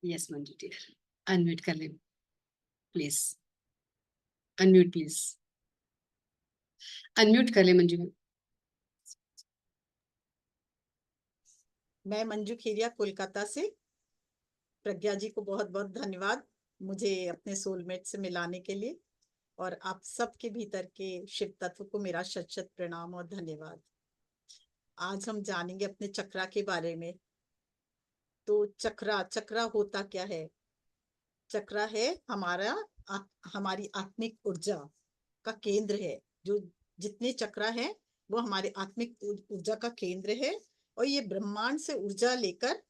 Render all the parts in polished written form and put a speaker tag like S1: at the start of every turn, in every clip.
S1: Yes Manju dear, unmute कर ले please. Unmute please, unmute कर ले मंजू।
S2: मैं मंजू खीरिया कोलकाता से। प्रज्ञा जी को बहुत बहुत धन्यवाद मुझे अपने सोलमेट से मिलाने के लिए, और आप सबके भीतर के शिव तत्व को मेरा शत शत प्रणाम और धन्यवाद। आज हम जानेंगे अपने चक्रा के बारे में। तो चक्रा चक्रा होता क्या है? चक्रा है हमारी आत्मिक ऊर्जा का केंद्र है। जो जितने चक्रा है वो हमारे आत्मिक ऊर्जा का केंद्र है, और ये ब्रह्मांड से ऊर्जा लेकर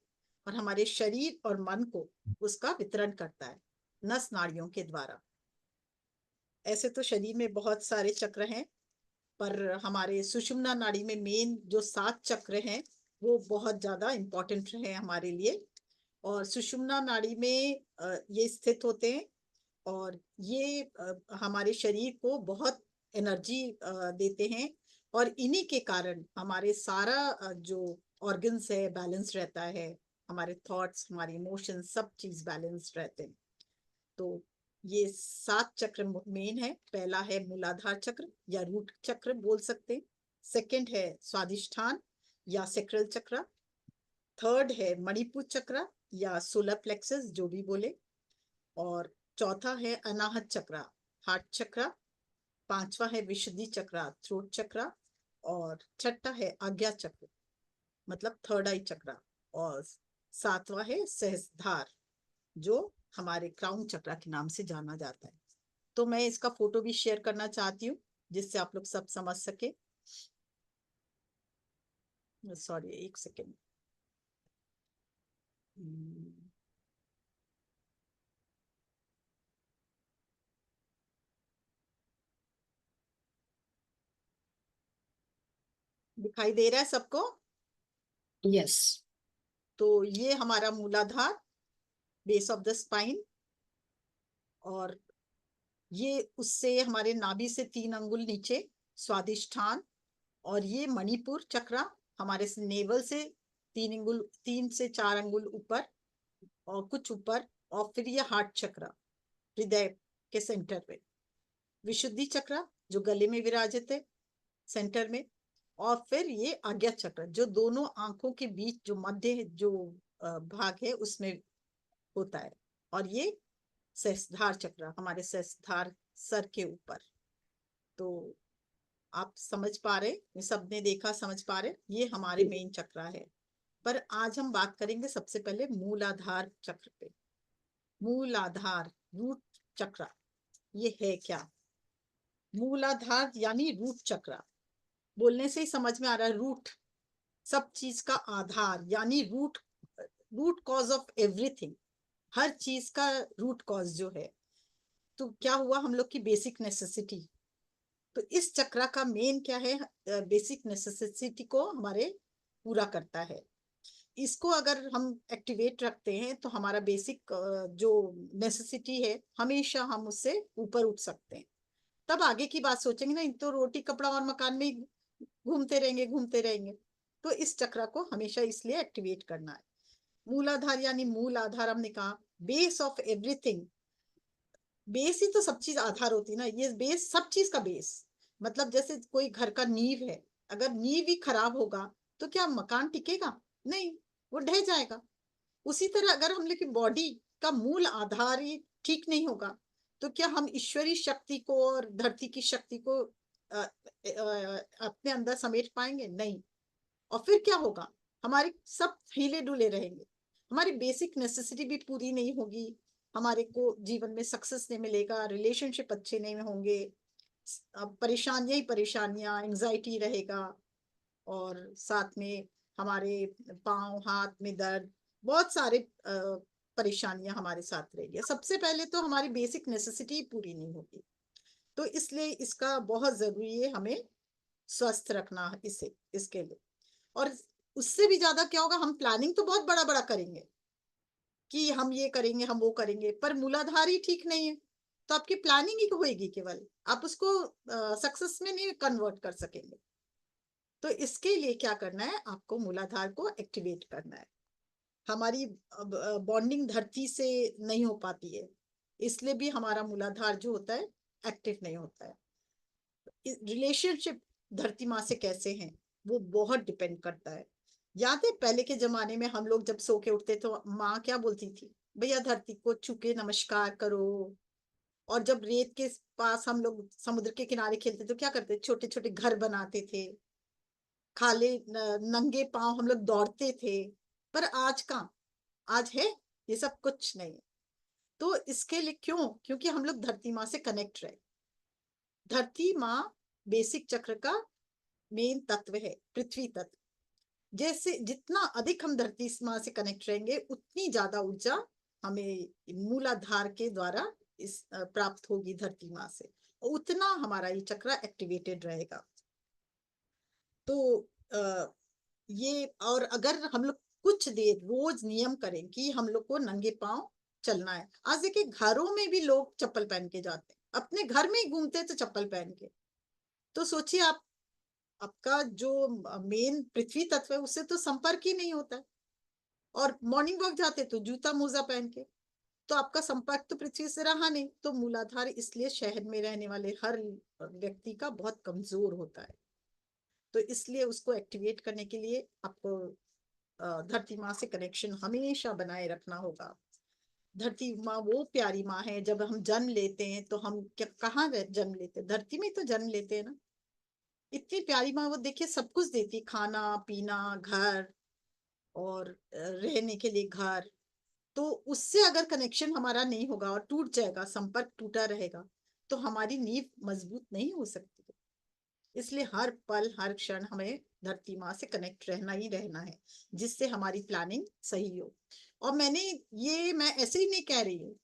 S2: और हमारे शरीर और मन को उसका वितरण करता है नस नाड़ियों के द्वारा। ऐसे तो शरीर में बहुत सारे चक्र हैं, पर हमारे सुषुम्ना नाड़ी में मेन जो 7 चक्र हैं वो बहुत ज्यादा इम्पोर्टेंट है हमारे लिए। और सुषुम्ना नाड़ी में ये स्थित होते हैं, और ये हमारे शरीर को बहुत एनर्जी देते हैं, और इन्हीं के कारण हमारे सारा जो ऑर्गन्स है बैलेंस रहता है। हमारे थॉट्स, हमारे इमोशंस, सब चीज बैलेंस रहते हैं। तो ये 7 चक्र मेन है। पहला है मूलाधार चक्र या रूट चक्र बोल सकते हैं। सेकंड है स्वादिष्ठान या सेक्रल चक्र। थर्ड है मणिपुर चक्र या सोलर प्लेक्सस, जो भी बोले। और चौथा है अनाहत चक्र, हार्ट चक्र। पांचवा है विशुद्धि चक्र, थ्रोट चक्र। और छठा है आज्ञा चक्र, मतलब थर्ड आई चक्र। और सातवां है सहस्त्रधार, जो हमारे क्राउन चक्र के नाम से जाना जाता है। तो मैं इसका फोटो भी शेयर करना चाहती हूँ जिससे आप लोग सब समझ सके। सॉरी, एक सेकेंड। दिखाई दे रहा है सबको?
S1: यस।
S2: तो ये हमारा मूलाधार, बेस ऑफ द स्पाइन। और ये उससे हमारे नाभि से 3 अंगुल नीचे स्वादिष्ठान। और ये मणिपुर चक्र हमारे नेवल से 3 अंगुल, 3 से 4 अंगुल ऊपर और कुछ ऊपर। और फिर ये हार्ट चक्र हृदय के सेंटर पे। विशुद्धि चक्र जो गले में विराजित है सेंटर में। और फिर ये आज्ञा चक्र जो दोनों आंखों के बीच जो मध्य जो भाग है उसमें होता है। और ये सहस्त्रधार चक्र हमारे सहस्त्रधार सर के ऊपर। तो आप समझ पा रहे, सबने देखा, समझ पा रहे, ये हमारे मेन चक्र है। पर आज हम बात करेंगे सबसे पहले मूलाधार चक्र पे। मूलाधार रूट चक्र ये है क्या? मूलाधार यानी रूट चक्र, बोलने से ही समझ में आ रहा है। रूट सब चीज का आधार, यानी root, root cause of everything. हर चीज का रूट कॉज जो है। तो क्या हुआ, हम लोग की बेसिक नेसेसिटी। तो इस चक्र का मेन क्या है? बेसिक नेसेसिटी को हमारे पूरा करता है। इसको अगर हम एक्टिवेट रखते हैं तो हमारा बेसिक जो नेसेसिटी है हमेशा हम उससे ऊपर उठ सकते हैं। तब आगे की बात सोचेंगे ना, तो रोटी कपड़ा और मकान में घूमते रहेंगे घूमते रहेंगे। तो इस चक्र को हमेशा इसलिए एक्टिवेट करना है। मूलाधार यानी मूल आधार, हमने कहा बेस ऑफ एवरीथिंग। बेस ही तो सब चीज आधार होती है ना। ये बेस सब चीज का बेस, मतलब जैसे कोई घर का नींव है, अगर नींव ही खराब होगा तो क्या मकान टिकेगा? नहीं, वो ढह जाएगा। उसी तरह अगर हम लोग की बॉडी का मूल आधार ही ठीक नहीं होगा तो क्या हम ईश्वरीय शक्ति को और धरती की शक्ति को अपने अंदर समेट पाएंगे? नहीं। और फिर क्या होगा? हमारे सब हिले डुले रहेंगे, हमारी बेसिक नेसेसिटी भी पूरी नहीं होगी, हमारे को जीवन में सक्सेस नहीं मिलेगा, रिलेशनशिप अच्छे नहीं होंगे, परेशानियां ही परेशानियां, एंजाइटी रहेगा। और साथ में हमारे पाँव हाथ में दर्द, बहुत सारे परेशानियां हमारे साथ रहेगी। सबसे पहले तो हमारी बेसिक नेसेसिटी पूरी नहीं होगी। तो इसलिए इसका बहुत जरूरी है हमें स्वस्थ रखना इसे, इसके लिए। और उससे भी ज्यादा क्या होगा, हम प्लानिंग तो बहुत बड़ा बड़ा करेंगे कि हम ये करेंगे हम वो करेंगे, पर मूलाधार ही ठीक नहीं है तो आपकी प्लानिंग ही होएगी केवल, आप उसको सक्सेस में नहीं कन्वर्ट कर सकेंगे। तो इसके लिए क्या करना है, आपको मूलाधार को एक्टिवेट करना है। हमारी बॉन्डिंग धरती से नहीं हो पाती है, इसलिए भी हमारा मूलाधार जो होता है एक्टिव नहीं होता है। रिलेशनशिप धरती माँ से कैसे हैं वो बहुत डिपेंड करता है। याद है पहले के जमाने में हम लोग जब सो के उठते तो माँ क्या बोलती थी, भैया धरती को छू के नमस्कार करो। और जब रेत के पास हम लोग समुद्र के किनारे खेलते तो क्या करते, छोटे छोटे घर बनाते थे, खाली नंगे पांव हम लोग दौड़ते थे। पर आज कहाँ, आज है ये सब कुछ नहीं। तो इसके लिए क्यों, क्योंकि हम लोग धरती माँ से कनेक्ट रहे। धरती माँ बेसिक चक्र का मेन तत्व है, पृथ्वी तत्व। जैसे जितना अधिक हम धरती माँ से कनेक्ट रहेंगे उतनी ज्यादा ऊर्जा हमें मूलाधार के द्वारा प्राप्त होगी धरती माँ से, उतना हमारा ये चक्र एक्टिवेटेड रहेगा। तो ये, और अगर हम लोग कुछ देर रोज नियम करें कि हम लोग को नंगे पांव चलना है। आज देखिए घरों में भी लोग चप्पल पहन के जाते हैं, अपने घर में ही घूमते हैं तो चप्पल पहन के। तो सोचिए आप, आपका जो मेन पृथ्वी तत्व है उससे तो संपर्क ही नहीं होता है। और मॉर्निंग वॉक जाते तो जूता मोजा पहन के, तो आपका संपर्क तो पृथ्वी से रहा नहीं। तो मूलाधार इसलिए शहर में रहने वाले हर व्यक्ति का बहुत कमजोर होता है। तो इसलिए उसको एक्टिवेट करने के लिए आपको धरती माँ से कनेक्शन हमेशा बनाए रखना होगा। धरती माँ वो प्यारी माँ है, जब हम जन्म लेते हैं तो हम क्या कहाँ जन्म लेते हैं, धरती में तो जन्म लेते हैं ना। इतनी प्यारी माँ, वो देखिए सब कुछ देती, खाना पीना, घर, और रहने के लिए घर। तो उससे अगर कनेक्शन हमारा नहीं होगा और टूट जाएगा, संपर्क टूटा रहेगा, तो हमारी नींव मजबूत नहीं हो सकती। इसलिए हर पल हर क्षण हमें धरती माँ से कनेक्ट रहना ही रहना है, जिससे हमारी प्लानिंग सही हो। और मैं ऐसे ही नहीं कह रही हूँ,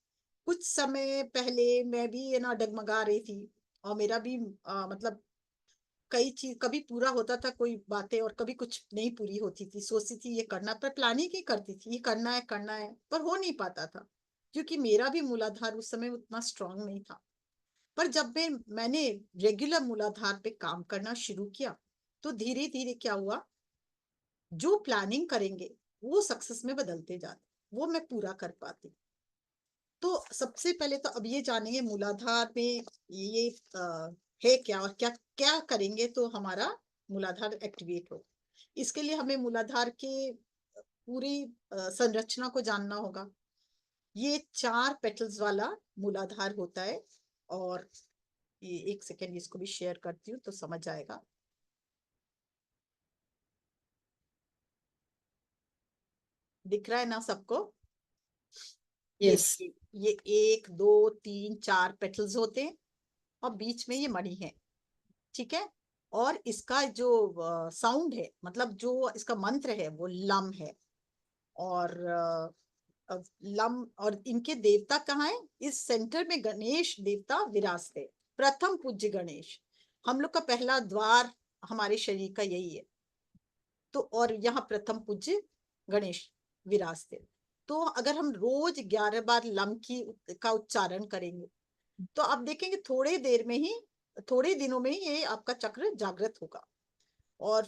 S2: कुछ समय पहले मैं भी ये ना डगमगा रही थी, और मेरा भी मतलब कई चीज कभी पूरा होता था कोई बातें, और कभी कुछ नहीं पूरी होती थी। सोचती थी ये करना, पर प्लानिंग ही करती थी, ये करना है, पर हो नहीं पाता था, क्योंकि मेरा भी मूलाधार उस समय उतना स्ट्रांग नहीं था। पर जब मैंने रेगुलर मूलाधार पे काम करना शुरू किया, तो धीरे धीरे क्या हुआ, जो प्लानिंग करेंगे वो सक्सेस में बदलते जाते, वो मैं पूरा कर पाती। तो सबसे पहले तो अब ये जानेंगे मूलाधार में ये है क्या, और क्या क्या करेंगे तो हमारा मूलाधार एक्टिवेट हो। इसके लिए हमें मूलाधार के पूरी संरचना को जानना होगा। ये 4 पेटल्स वाला मूलाधार होता है। और ये एक सेकेंड इसको भी शेयर करती हूँ तो समझ आएगा। दिख रहा है ना सबको? ये
S1: यस।
S2: ये 1 2 3 4 पेटल्स होते हैं, और बीच में ये मणि है, ठीक है। और इसका जो साउंड है, मतलब जो इसका मंत्र है वो लम है। और लम, और इनके देवता कहाँ है, इस सेंटर में गणेश देवता विराजते, प्रथम पूज्य गणेश। हम लोग का पहला द्वार हमारे शरीर का यही है। तो और यहाँ प्रथम पूज्य गणेश विराजते। तो अगर हम रोज 11 बार लम की का उच्चारण करेंगे, तो आप देखेंगे थोड़े देर में ही, थोड़े दिनों में ही ये आपका चक्र जागृत होगा। और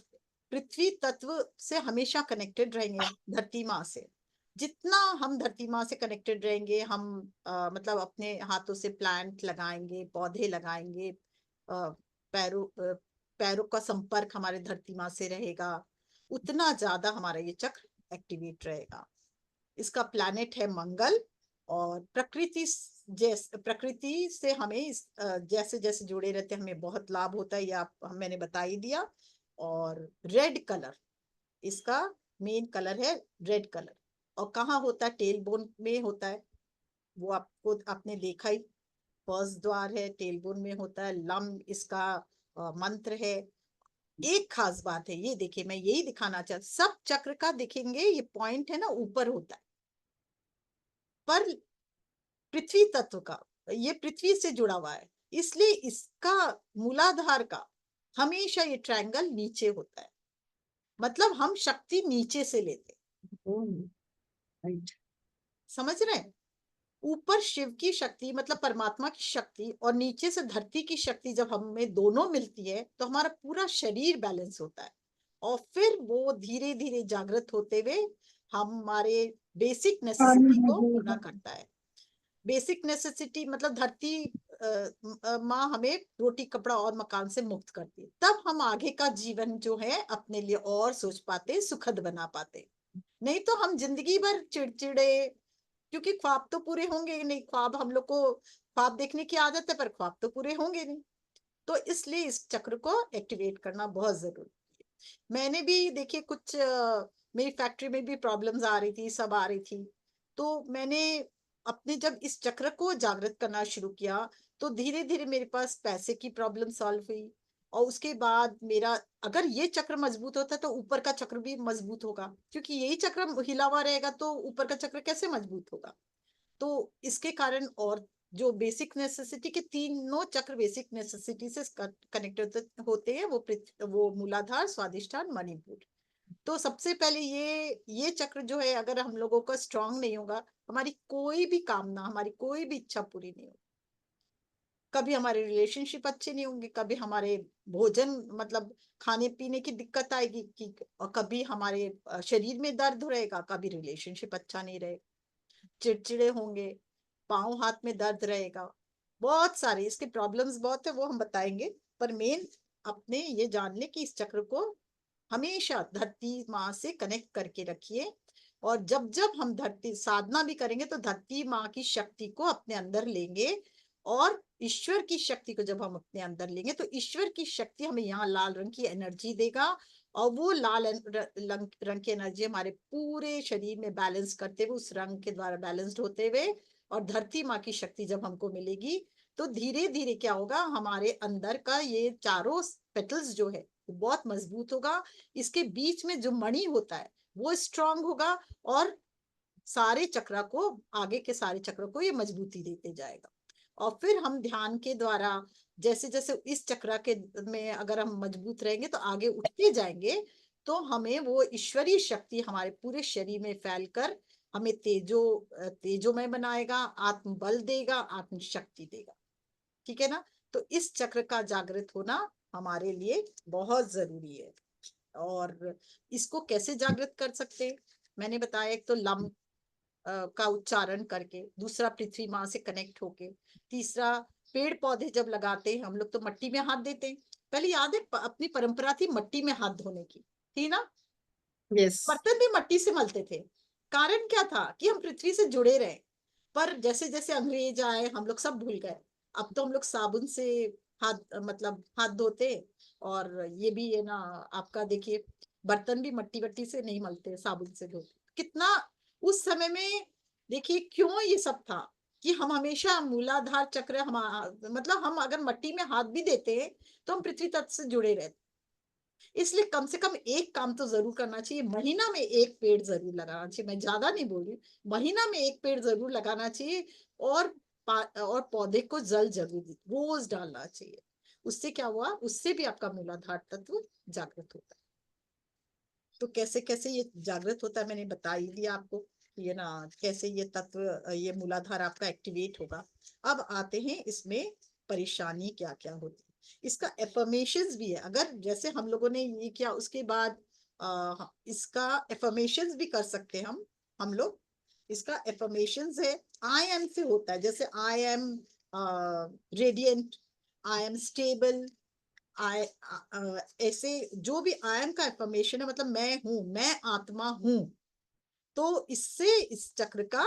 S2: पृथ्वी तत्व से हमेशा कनेक्टेड रहेंगे, धरती माँ से। जितना हम धरती माँ से कनेक्टेड रहेंगे, हम मतलब अपने हाथों से प्लांट लगाएंगे, पौधे लगाएंगे, पैरों पैरों का संपर्क हमारे धरती माँ से रहेगा, उतना ज्यादा हमारा ये चक्र एक्टिवेट रहेगा। इसका प्लैनेट है मंगल। और प्रकृति से हमें जैसे जैसे जुड़े रहते हैं हमें बहुत लाभ होता है, ये आप मैंने बता ही दिया। और रेड कलर इसका मेन कलर है, रेड कलर। और कहाँ होता है, टेल बोन में होता है, वो आपको आपने देखा ही, फर्स्ट द्वार है, टेल बोन में होता है। लम इसका मंत्र है। एक खास बात है, ये देखिए मैं यही दिखाना चाहता, सब चक्र का देखेंगे ये पॉइंट है ना ऊपर होता है, पर पृथ्वी तत्व का ये पृथ्वी से जुड़ा हुआ है, इसलिए इसका मूलाधार का हमेशा ये ट्रायंगल नीचे होता है। मतलब हम शक्ति नीचे से लेते,
S1: राइट।
S2: समझ रहे हैं? ऊपर शिव की शक्ति मतलब परमात्मा की शक्ति, और नीचे से धरती की शक्ति, जब हमें दोनों मिलती है तो हमारा पूरा शरीर बैलेंस होता है। और फिर वो धीरे धीरे जागृत होते हुए हमारे बेसिक नेसेसिटी को पूरा करता है। बेसिक नेसेसिटी मतलब धरती माँ हमें रोटी कपड़ा और मकान से मुक्त करती है, तब हम आगे का जीवन जो है अपने लिए और सोच पाते, सुखद बना पाते। नहीं तो हम जिंदगी भर चिड़चिड़े, क्योंकि ख्वाब तो पूरे होंगे ही नहीं। ख्वाब हम लोग को ख्वाब देखने की आदत है, पर ख्वाब तो पूरे होंगे नहीं। तो इसलिए इस चक्र को एक्टिवेट करना बहुत जरूरी है। मैंने भी देखिए कुछ मेरी फैक्ट्री में भी प्रॉब्लम्स आ रही थी, सब आ रही थी, तो मैंने अपने जब इस चक्र को जागृत करना शुरू किया तो धीरे धीरे मेरे पास पैसे की प्रॉब्लम सॉल्व हुई। और उसके बाद मेरा, अगर ये चक्र मजबूत होता है तो ऊपर का चक्र भी मजबूत होगा, क्योंकि यही चक्र हिला हुआ रहेगा तो ऊपर का चक्र कैसे मजबूत होगा। तो इसके कारण, और जो बेसिक नेसेसिटी के तीनों चक्र बेसिक नेसेसिटी से कनेक्ट होते हैं, वो मूलाधार, स्वादिष्ठान, मणिपुर। तो सबसे पहले ये चक्र जो है, अगर हम लोगों का स्ट्रांग नहीं होगा, हमारी कोई भी कामना, हमारी कोई भी इच्छा पूरी नहीं होगी। कभी हमारे रिलेशनशिप अच्छे नहीं होंगे, कभी हमारे भोजन मतलब खाने पीने की दिक्कत आएगी कि, और कभी हमारे शरीर में दर्द रहेगा, कभी रिलेशनशिप अच्छा नहीं रहेगा, चिड़चिड़े होंगे, पाँव हाथ में दर्द रहेगा, बहुत सारे इसके प्रॉब्लम्स बहुत है, वो हम बताएंगे। पर मेन अपने ये जान ले कि इस चक्र को हमेशा धरती माँ से कनेक्ट करके रखिए। और जब जब हम धरती साधना भी करेंगे तो धरती माँ की शक्ति को अपने अंदर लेंगे, और ईश्वर की शक्ति को जब हम अपने अंदर लेंगे तो ईश्वर की शक्ति हमें यहाँ लाल रंग की एनर्जी देगा, और वो लाल रंग की एनर्जी हमारे पूरे शरीर में बैलेंस करते हुए, उस रंग के द्वारा बैलेंस्ड होते हुए, और धरती माँ की शक्ति जब हमको मिलेगी तो धीरे धीरे क्या होगा, हमारे अंदर का ये चारों पेटल्स जो है वो बहुत मजबूत होगा। इसके बीच में जो मणि होता है वो स्ट्रांग होगा, और सारे चक्र को, आगे के सारे चक्र को ये मजबूती देते जाएगा। और फिर हम ध्यान के द्वारा जैसे जैसे इस चक्र के में अगर हम मजबूत रहेंगे तो आगे उठते जाएंगे, तो हमें वो ईश्वरीय शक्ति हमारे पूरे शरीर में फैलकर हमें तेजोमय बनाएगा, आत्म बल देगा, आत्म शक्ति देगा। ठीक है ना। तो इस चक्र का जागृत होना हमारे लिए बहुत जरूरी है। और इसको कैसे जागृत कर सकते हैं, मैंने बताया, एक तो लम का उच्चारण करके, दूसरा पृथ्वी माँ से कनेक्ट होके, तीसरा पेड़ पौधे जब लगाते हैं हम लोग तो मट्टी में हाथ देते हैं। पहले याद है अपनी परंपरा थी मट्टी में हाथ धोने की, थी ना।
S1: यस।
S2: बर्तन भी मट्टी से मलते थे। कारण क्या था कि हम पृथ्वी से जुड़े रहे। पर जैसे जैसे अंग्रेज आए हम लोग सब भूल गए। अब तो हम लोग साबुन से हाथ मतलब हाथ धोते। और ये भी है ना, आपका देखिए बर्तन भी मट्टी वट्टी से नहीं मलते, साबुन से धोते। कितना उस समय में देखिए क्यों ये सब था कि हम हमेशा मूलाधार चक्र, हम मतलब हम अगर मट्टी में हाथ भी देते हैं तो हम पृथ्वी तत्व से जुड़े रहते। इसलिए कम से कम एक काम तो जरूर करना चाहिए, महीना में एक पेड़ जरूर लगाना चाहिए। मैं ज्यादा नहीं बोल रही, महीना में एक पेड़ जरूर लगाना चाहिए। और और पौधे को जल जरूर रोज डालना चाहिए। उससे क्या हुआ, उससे भी आपका मूलाधार तत्व जागृत होता है। तो कैसे कैसे ये जागृत होता है मैंने बता ही दिया आपको, ये ना कैसे ये तत्व, ये मूलाधार आपका एक्टिवेट होगा। अब आते हैं इसमें परेशानी क्या क्या होती है। इसका एफर्मेशंस भी है। अगर जैसे हम लोगों ने ये किया उसके बाद इसका एफर्मेशंस भी कर सकते हैं हम लोग। इसका एफर्मेशंस है, आई एम से होता है, जैसे I am radiant, I am stable, I ऐसे जो भी आई एम का एफर्मेशन है, मतलब मैं हूं, मैं आत्मा हूं। तो इससे इस चक्र का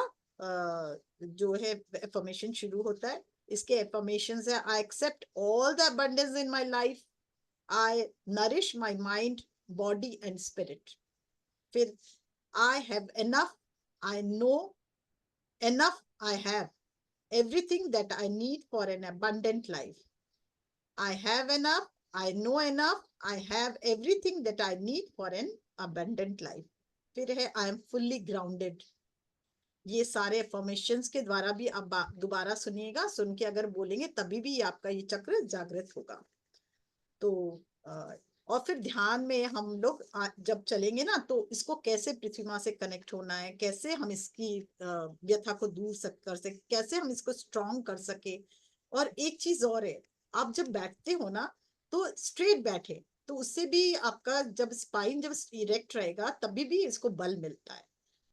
S2: जो है एफर्मेशन शुरू होता है। इसके एफर्मेशन है, I accept all the abundance in my life, I nourish my mind, body and spirit. फिर I have enough, I know enough, I have everything that I need for an abundant life. I have enough, I know enough, I have everything that I need for an abundant life. फिर है I am fully grounded। ये सारे affirmations के द्वारा भी आप दोबारा सुनिएगा, सुन के अगर बोलेंगे तभी भी आपका ये चक्र जागृत होगा। तो और फिर ध्यान में हम लोग जब चलेंगे ना तो इसको कैसे पृथ्वी माँ से कनेक्ट होना है, कैसे हम इसकी व्यथा को दूर कर सके, कैसे हम इसको स्ट्रॉन्ग कर सके। और एक चीज और है, आप जब बैठते हो ना तो स्ट्रेट बैठे, तो उससे भी आपका जब स्पाइन जब इरेक्ट रहेगा तभी भी इसको बल मिलता है।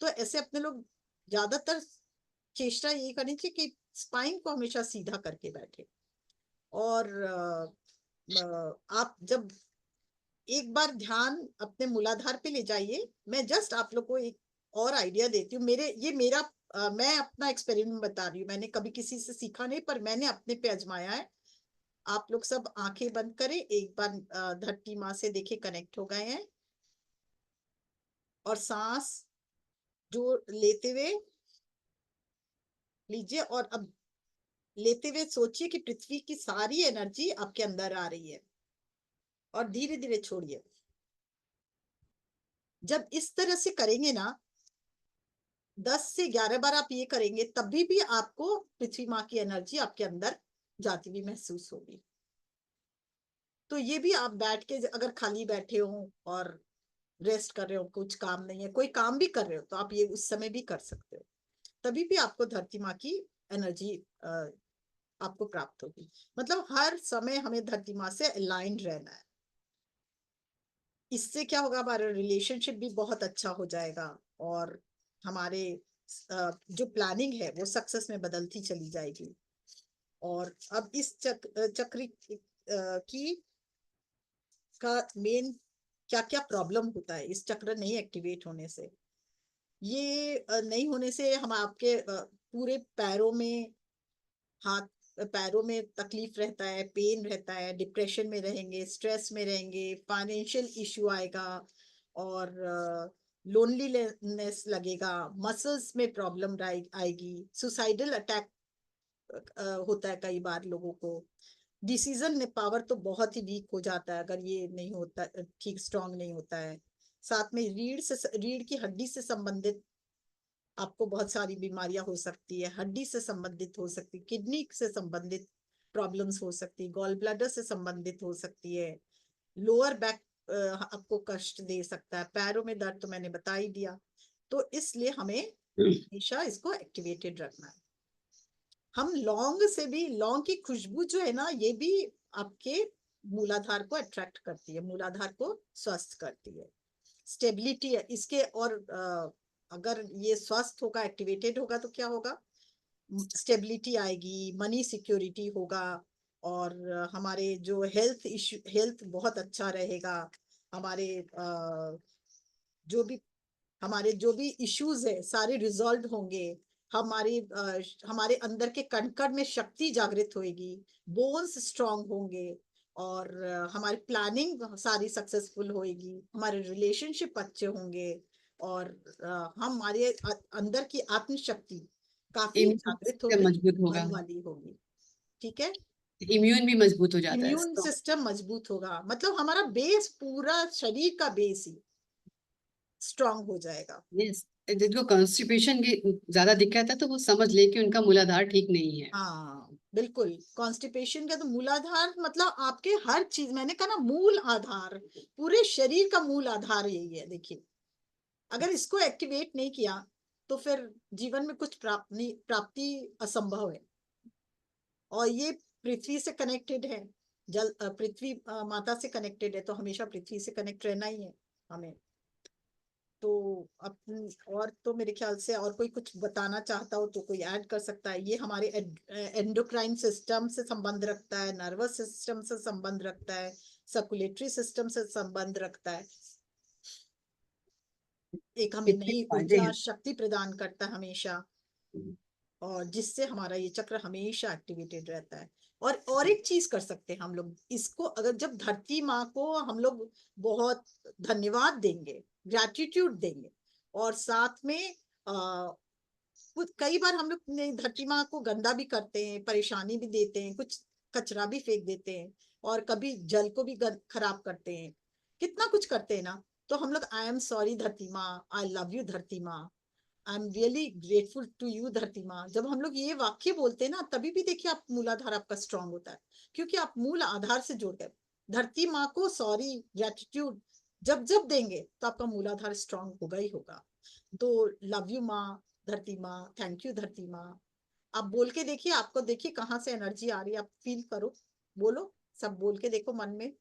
S2: तो ऐसे अपने लोग ज्यादातर चेष्टा यही करनी चाहिए कि स्पाइन को हमेशा सीधा करके बैठे। और आप जब एक बार ध्यान अपने मूलाधार पे ले जाइए, मैं जस्ट आप लोग को एक और आइडिया देती हूँ। मैं अपना एक्सपेरिमेंट बता रही हूँ, मैंने कभी किसी से सीखा नहीं, पर मैंने अपने पे आजमाया है। आप लोग सब आंखें बंद करें, एक बार धरती माँ से देखिए कनेक्ट हो गए हैं, और सांस जो लेते हुए लीजिए, और अब लेते हुए सोचिए कि पृथ्वी की सारी एनर्जी आपके अंदर आ रही है, और धीरे धीरे छोड़िए। जब इस तरह से करेंगे ना, 10 से 11 बार आप ये करेंगे, तभी भी आपको पृथ्वी माँ की एनर्जी आपके अंदर जाती हुई महसूस होगी। तो ये भी आप बैठ के, अगर खाली बैठे हो और रेस्ट कर रहे हो, कुछ काम नहीं है, कोई काम भी कर रहे हो, तो आप ये उस समय भी कर सकते हो, तभी भी आपको धरती माँ की एनर्जी आपको प्राप्त होगी। मतलब हर समय हमें धरती माँ से अलाइंड रहना है। इससे क्या होगा, हमारा रिलेशनशिप भी बहुत अच्छा हो जाएगा, और हमारे जो प्लानिंग है वो सक्सेस में बदलती चली जाएगी। और अब इस चक्र की का मेन क्या क्या प्रॉब्लम होता है इस चक्र नहीं एक्टिवेट होने से। ये नहीं होने से हम आपके पूरे पैरों में, हाथ पैरों में तकलीफ रहता है, पेन रहता है, डिप्रेशन में रहेंगे, स्ट्रेस में रहेंगे, फाइनेंशियल इश्यू आएगा, और लोनलीनेस लगेगा, मसल्स में प्रॉब्लम आएगी, सुसाइडल अटैक होता है कई बार लोगों को, डिसीजन पावर तो बहुत ही वीक हो जाता है अगर ये नहीं होता, ठीक स्ट्रांग नहीं होता है। साथ में रीढ़ की हड्डी से संबंधित आपको बहुत सारी बीमारियां हो सकती है, हड्डी से संबंधित हो सकती है, किडनी से संबंधित प्रॉब्लम्स हो सकती है, गॉल ब्लैडर से संबंधित हो सकती है, लोअर बैक आपको कष्ट दे सकता है, पैरों में दर्द तो मैंने बता ही दिया। तो इसलिए हमें हमेशा इसको एक्टिवेटेड रखना है। हम लौंग से भी, लौंग की खुशबू जो है ना, ये भी आपके मूलाधार को अट्रैक्ट करती है, मूलाधार को स्वस्थ करती है, स्टेबिलिटी है इसके। और अगर ये स्वस्थ होगा, एक्टिवेटेड होगा, तो क्या होगा, स्टेबिलिटी आएगी, मनी सिक्योरिटी होगा, और हमारे जो हेल्थ बहुत अच्छा रहेगा, हमारे जो भी जो भी इश्यूज है सारे रिजॉल्व होंगे, हमारे अंदर के कण में शक्ति जागृत होगी, बोन्स स्ट्रांग होंगे, और हमारी प्लानिंग सारी सक्सेसफुल होगी, हमारे रिलेशनशिप अच्छे होंगे, और हमारे अंदर की आत्मशक्ति काफी
S1: इम्यून
S2: जागृत
S1: सिस्टम
S2: होगी,
S1: मजबूत होगा,
S2: बल वाली होगी। ठीक है,
S1: इम्यून भी मजबूत हो जाता है
S2: इम्यून
S1: तो।
S2: सिस्टम मजबूत होगा, मतलब हमारा बेस, पूरा शरीर का बेस ही स्ट्रांग हो जाएगा।
S1: यस, जिनको कॉन्स्टिपेशन की ज्यादा दिक्कत है तो वो समझ ले कि उनका मूलाधार ठीक नहीं है।
S2: हाँ बिल्कुल, कॉन्स्टिपेशन का तो मूलाधार मतलब आपके हर चीज, मैंने कहा ना, मूल आधार, पूरे शरीर का मूल आधार यही है। देखिए, अगर इसको एक्टिवेट नहीं किया तो फिर जीवन में कुछ प्राप्ति असंभव है। और ये पृथ्वी से कनेक्टेड है, पृथ्वी माता से कनेक्टेड है, तो हमेशा पृथ्वी से कनेक्ट रहना ही है हमें। तो अपन, और तो मेरे ख्याल से और कोई कुछ बताना चाहता हो तो कोई ऐड कर सकता है। ये हमारे एंडोक्राइन सिस्टम से संबंध रखता है, नर्वस सिस्टम से संबंध रखता है, सर्कुलेटरी सिस्टम से संबंध रखता है। एक हमें
S1: कितने
S2: नई
S1: फायदे
S2: ऊर्जा
S1: हैं।
S2: शक्ति प्रदान करता है हमेशा, और जिससे हमारा ये चक्र हमेशा एक्टिवेटेड रहता है। और एक चीज कर सकते हैं हम लोग इसको, अगर जब धरती माँ को हम लोग बहुत धन्यवाद देंगे, ग्रैटिट्यूड देंगे, और साथ में कई बार हम लोग धरती माँ को गंदा भी करते हैं, परेशानी भी देते हैं, कुछ कचरा भी फेंक देते हैं, और कभी जल को भी खराब करते हैं, कितना कुछ करते हैं ना। तो हम लोग, आई एम सॉरी धरती माँ, आई लव यू धरती माँ, I am really grateful to you धरती माँ, जब हम लोग ये वाक्य बोलते हैं ना, तभी भी देखिए आप मूलाधार आपका स्ट्रांग होता है, क्योंकि आप मूल आधार से जुड़ गए। धरती माँ को सॉरी, ग्रेटिट्यूड जब जब देंगे तो आपका मूलाधार स्ट्रांग होगा ही होगा। तो लव यू माँ, धरती माँ, थैंक यू धरती माँ, आप बोल के देखिए, आपको देखिए कहाँ से एनर्जी आ रही है, आप फील करो, बोलो, सब बोल के देखो मन में।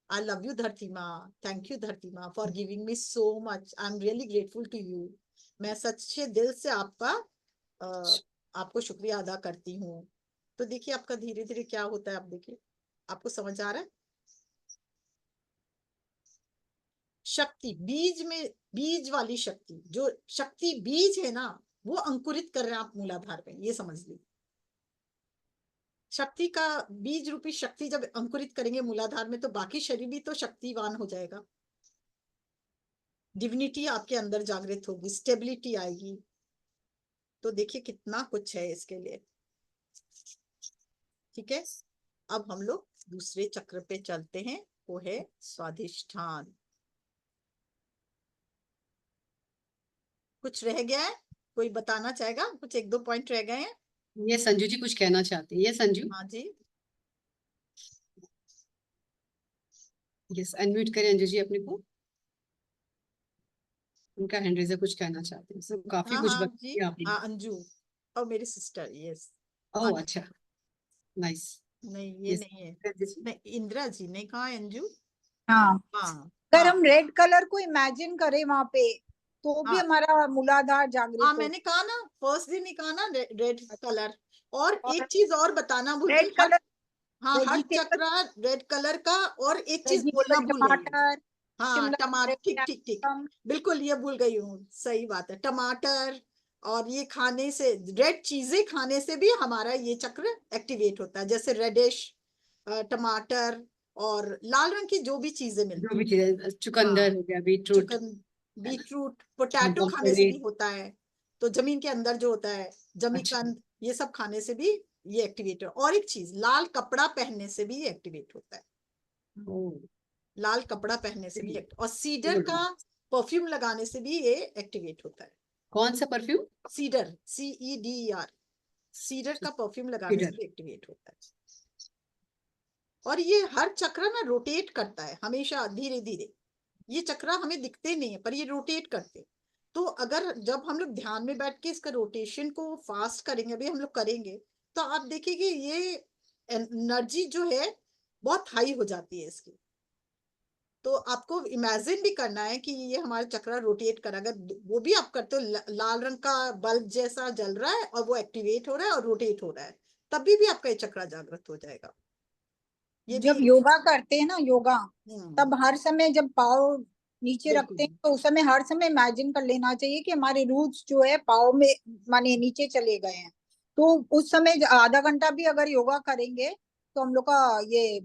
S2: आई लव यू धरती माँ, थैंक यू धरती माँ for giving me so much, I am really grateful to you, मैं सच्चे दिल से आपको शुक्रिया अदा करती हूँ। तो देखिए आपका धीरे धीरे क्या होता है, आप देखिए, आपको समझ आ रहा है। शक्ति बीज में, बीज वाली शक्ति, जो शक्ति बीज है ना, वो अंकुरित कर रहे हैं आप मूलाधार में, ये समझ लीजिए। शक्ति का बीज रूपी शक्ति जब अंकुरित करेंगे मूलाधार में, तो बाकी शरीर भी तो शक्तिवान हो जाएगा। डिविनिटी आपके अंदर जागृत होगी, स्टेबिलिटी आएगी। तो देखिए कितना कुछ है इसके लिए। ठीक है, अब हम लोग दूसरे चक्र पे चलते हैं, वो है स्वाधिष्ठान। कुछ रह गया है, कोई बताना चाहेगा? कुछ एक दो पॉइंट रह गए हैं।
S1: ये संजू जी कुछ कहना चाहते हैं, ये संजू।
S2: हाँ जी,
S1: यस, अनम्यूट करें अंजू जी अपने को। उनका हैंड रेज़र कुछ कहना चाहते हैं, सब काफी
S2: हाँ
S1: कुछ
S2: हाँ जी,
S1: बताया आपने।
S2: हाँ अंजू और मेरी सिस्टर, यस।
S1: ओह अच्छा, नाइस।
S2: नहीं ये
S1: यस
S2: नहीं है,
S1: जी।
S2: नहीं इंदिरा जी ने कहा, अंजू।
S3: हाँ,
S2: हाँ
S3: अगर
S2: हाँ
S3: हम रेड कलर को इमेजिन करें वहां पे, तो भी
S2: हाँ
S3: हमारा मूलाधार
S2: हाँ,
S3: जागृत हो।
S2: मैंने कहा ना, फर्स्ट दिन ही कहा ना, रेड कलर। और
S3: और
S2: एक चीज और बताना भूल गई,
S3: रेड कलर
S2: हाँ हर
S3: वेजिटेबल,
S2: चक्र रेड कलर का। और एक चीज बोलना
S3: वेजिटेबल
S2: भूल गई हूँ।
S3: टमाटर,
S2: हाँ
S3: शिमला
S2: टमाटर, ठीक
S3: मिर्च,
S2: ठीक ठीक,
S3: कैप्सिकम,
S2: बिल्कुल ये भूल गई हूँ, सही बात है, टमाटर। और ये खाने से, रेड चीजें खाने से भी हमारा ये चक्र एक्टिवेट होता है, जैसे रेडिश, टमाटर और लाल रंग की जो भी चीजें
S1: जो
S2: मिलती
S1: भी
S2: हैं।
S1: चीजें, चुकंदर
S2: हाँ
S1: हो गया, बीटरूट,
S2: चिकन,
S1: है ना,
S2: बीटरूट, पोटैटो खाने से भी
S1: पनीर।
S2: होता है। तो जमीन के अंदर जो होता है,
S1: अच्छा,
S2: जमीकंद, ये सब खाने से भी ये एक्टिवेट हो। और एक चीज, लाल कपड़ा पहनने से भी ये एक्टिवेट होता है।
S1: ओह,
S2: लाल कपड़ा पहनने से भी और सीडर
S1: गुड।
S2: का परफ्यूम लगाने से भी ये एक्टिवेट होता है।
S1: कौन सा परफ्यूम?
S2: सीडर, CEDER, सीडर का परफ्यूम लगाने से
S1: सीडर।
S2: भी एक्टिवेट होता है। और ये हर चक्र ना रोटेट करता है हमेशा, धीरे धीरे। ये चक्र हमें दिखते नहीं है, पर ये रोटेट करते। तो अगर जब हम लोग ध्यान में बैठ के इसका रोटेशन को फास्ट करेंगे, अभी हम लोग करेंगे, तो आप देखिए ये एनर्जी जो है बहुत हाई हो जाती है इसकी। तो आपको इमेजिन भी करना है कि ये हमारा चक्र रोटेट कर, अगर वो भी आप करते हो, लाल रंग का बल्ब जैसा जल रहा है और वो एक्टिवेट हो रहा है और रोटेट हो रहा है, तभी भी आपका ये चक्र जागृत हो जाएगा। ये भी
S3: जब योगा करते हैं ना, योगा,
S2: हम्म,
S3: तब हर समय जब पाँव नीचे
S2: बिल्कुल
S3: रखते हैं, तो उस समय हर समय इमेजिन कर लेना चाहिए कि हमारे रूट्स जो है पाँव में माने नीचे चले गए हैं। तो उस समय आधा घंटा भी अगर योगा करेंगे, तो हम लोग का ये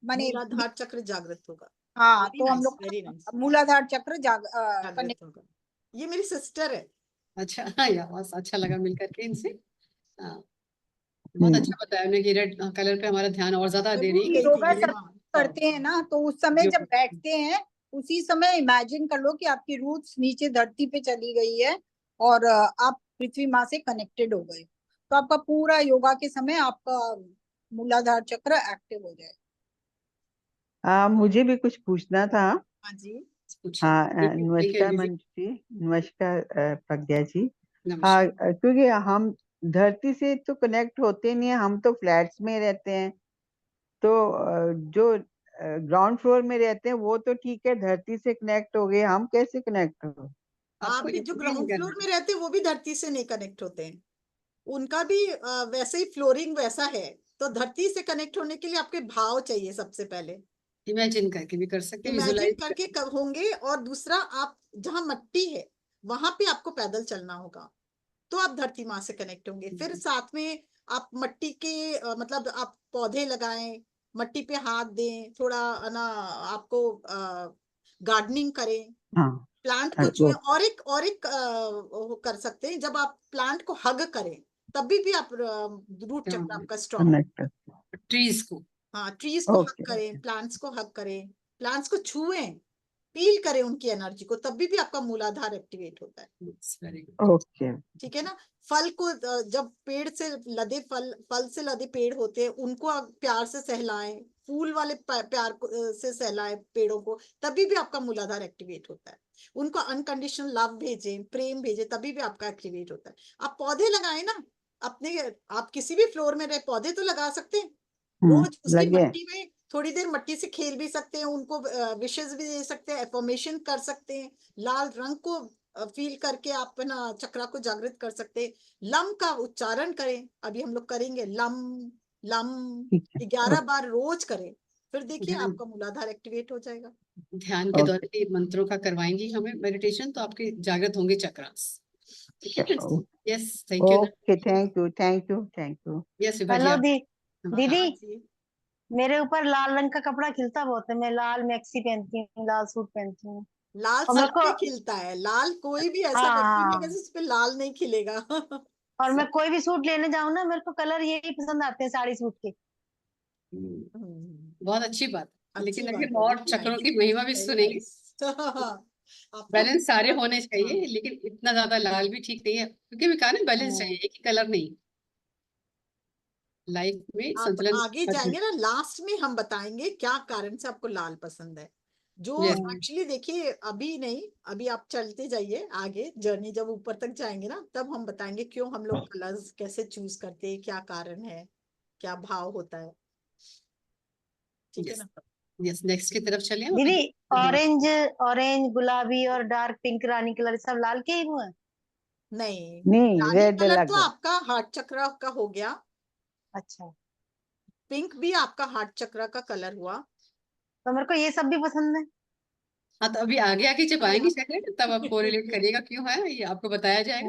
S3: माने,
S2: मूलाधार चक्र जागृत होगा।
S3: हाँ,
S2: वेरी
S3: तो हम
S2: नाइस,
S3: लोग
S2: वेरी नाइस,
S3: का मूलाधार चक्र
S2: जागृत
S3: कनेक्ट।
S2: होगा। ये मेरी सिस्टर है।
S1: अच्छा, हाँ यार, बहुत अच्छा लगा मिल करके इनसे। हाँ, बहुत अच्छा बताया उन्होंने कि रेड कलर पे हमारा ध्यान और ज्यादा
S2: मैं
S1: दे रही
S2: भूल
S1: है
S2: गई
S1: कि
S2: थी
S3: योगा
S2: ये,
S3: सब
S2: हाँ हाँ
S3: करते हैं ना, तो उस समय जब
S1: जो
S3: बैठते हैं, उसी समय इमेजिन कर लो कि आपकी रूट्स नीचे धरती पे चली गई है, और आप पृथ्वी माँ से कनेक्टेड हो गए, तो आपका पूरा योगा के समय आपका मूलाधार चक्र एक्टिव हो जाए।
S4: मुझे भी कुछ पूछना था।
S2: हाँ जी,
S1: पूछिए।
S4: हाँ,
S1: थैंक यू
S4: नमस्कार
S1: अंजू जी।
S4: मंजू जी, नमस्कार प्रज्ञा जी। हाँ,
S1: नमस्कार।
S4: क्योंकि हम धरती से तो कनेक्ट होते नहीं है, हम तो फ्लैट्स में रहते हैं। तो जो ग्राउंड फ्लोर में रहते हैं वो तो ठीक है, धरती से कनेक्ट हो गए, हम कैसे कनेक्ट हो?
S2: आप
S1: आपको
S2: भी जो
S1: इमेजिन
S2: ग्राउंड फ्लोर
S1: करना,
S2: में रहते हैं वो भी धरती से नहीं कनेक्ट होते हैं। उनका भी वैसे ही फ्लोरिंग वैसा है। तो धरती से कनेक्ट होने के लिए आपके भाव चाहिए सबसे पहले।
S1: इमेजिन करके भी कर सकते हैं,
S2: इमेजिन
S1: विजुलाइज
S2: करके
S1: कर।
S2: कब होंगे। और दूसरा, आप जहाँ मट्टी है वहां पे आपको पैदल चलना होगा, तो आप धरती माँ से कनेक्ट होंगे। फिर साथ में आप मट्टी के मतलब आप पौधे लगाएं, मट्टी पे हाथ दें, थोड़ा ना आपको गार्डनिंग करें,
S4: हाँ,
S2: प्लांट को छुएं।
S4: वो
S2: और एक वो कर सकते हैं, जब आप प्लांट को हग करें, तभी भी आप रूट चक्र आपका स्ट्रांग।
S4: कनेक्ट।
S1: ट्रीज को।
S2: हाँ ट्रीज को हग
S4: ओके,
S2: करें, प्लांट्स को हग करें, प्लांट्स को छुएं, फील करें उनकी एनर्जी को, तभी भी आपका मूलाधार एक्टिवेट होता है।
S1: Very good.
S4: ओके।
S2: ठीक है ना। फल को जब पेड़ से लदे फल से लदे पेड़ होते हैं, उनको आप प्यार से सहलाएं, फूल वाले प्यार से सहलाएं पेड़ों को, तभी भी आपका मूलाधार एक्टिवेट होता है। उनको अनकंडीशनल लव भेजें, प्रेम भेजें, तभी भी आपका एक्टिवेट होता है। आप पौधे लगाएं ना अपने, आप किसी भी फ्लोर में रहे पौधे तो लगा सकते हैं। रोज उसकी
S4: लगे।
S2: मट्टी में थोड़ी देर मट्टी से खेल भी सकते हैं, उनको विशेष भी दे सकते हैं, एफर्मेशन कर सकते हैं, लाल रंग को फील करके आप ना चक्रा को जागृत कर सकते हैं। लम का उच्चारण करें, अभी हम लोग करेंगे लम लम,
S4: ठीक है
S2: 11 बार रोज करें, फिर देखिए
S1: ध्यान
S2: आपका मूलाधार एक्टिवेट हो जाएगा।
S1: ध्यान के
S4: ओके
S1: दौरान ये मंत्रों का करवाएंगी हमें मेडिटेशन, तो आपके जागृत होंगे चक्रास। ठीक है। Yes, thank you.
S4: Okay thank you thank you thank you.
S1: Yes
S5: hello
S1: बढ़िया।
S5: दीदी,
S2: हाँ जी,
S5: मेरे ऊपर लाल रंग का कपड़ा खिलता बहुत है। मैं लाल मैक्सी पहनती हूँ, लाल सूट पहनती हूँ।
S2: लाल
S5: और
S2: सब
S5: मेरे को
S2: पे खिलता है, लाल कोई भी ऐसा
S5: हाँ
S2: व्यक्ति नहीं
S5: हाँ,
S2: है जिस पे लाल नहीं खिलेगा।
S5: और मैं
S2: सब।
S5: कोई भी सूट लेने जाऊँ ना, मेरे को कलर यही पसंद आते हैं साड़ी सूट के।
S1: बहुत अच्छी बात।
S2: अच्छी
S1: लेकिन
S2: बात
S1: अगर
S2: है,
S1: और
S2: वेरी
S1: चक्रों
S2: नाइस,
S1: की महिमा भी
S2: वेरी
S1: सुनेंगे।
S2: नाइस। आपका
S1: बैलेंस सारे
S2: पूरा,
S1: होने चाहिए,
S2: हाँ,
S1: लेकिन इतना ज्यादा लाल भी ठीक नहीं है, क्योंकि भी कहा ना बैलेंस चाहिए, एक ही कलर नहीं। लाइफ में
S2: आप
S1: संतुलन
S2: आगे जाएंगे ना, लास्ट में हम बताएंगे क्या कारण से आपको लाल पसंद है। जो
S1: Yes.
S2: एक्चुअली देखिए, अभी नहीं, अभी आप चलते जाइए आगे, जर्नी जब ऊपर तक जाएंगे ना, तब हम बताएंगे क्यों हम लोग कलर्स कैसे चूज करते हैं, क्या कारण है, क्या भाव होता है। ठीक है
S1: यस।
S2: ना।
S1: यस, नेक्स्ट की तरफ चलिए हम
S5: दीदी,
S1: अभी। हाँ,
S5: ऑरेंज ऑरेंज गुलाबी और डार्क पिंक रानी कलर सब लाल के ही हुए हैं?
S2: नहीं,
S4: नहीं
S2: रानी
S4: रेड
S2: कलर
S4: अलग
S2: तो
S4: है।
S2: आपका हार्ट चक्र का हो गया,
S5: अच्छा,
S2: पिंक भी आपका हार्ट चक्र का कलर हुआ।
S5: तो मेरे को ये सब भी पसंद है।
S1: हाँ, तो अभी आगे आगे जब आएंगे चलिए, तब आप कोरिलेट करिएगा क्यों है, ये आपको बताया जाएगा।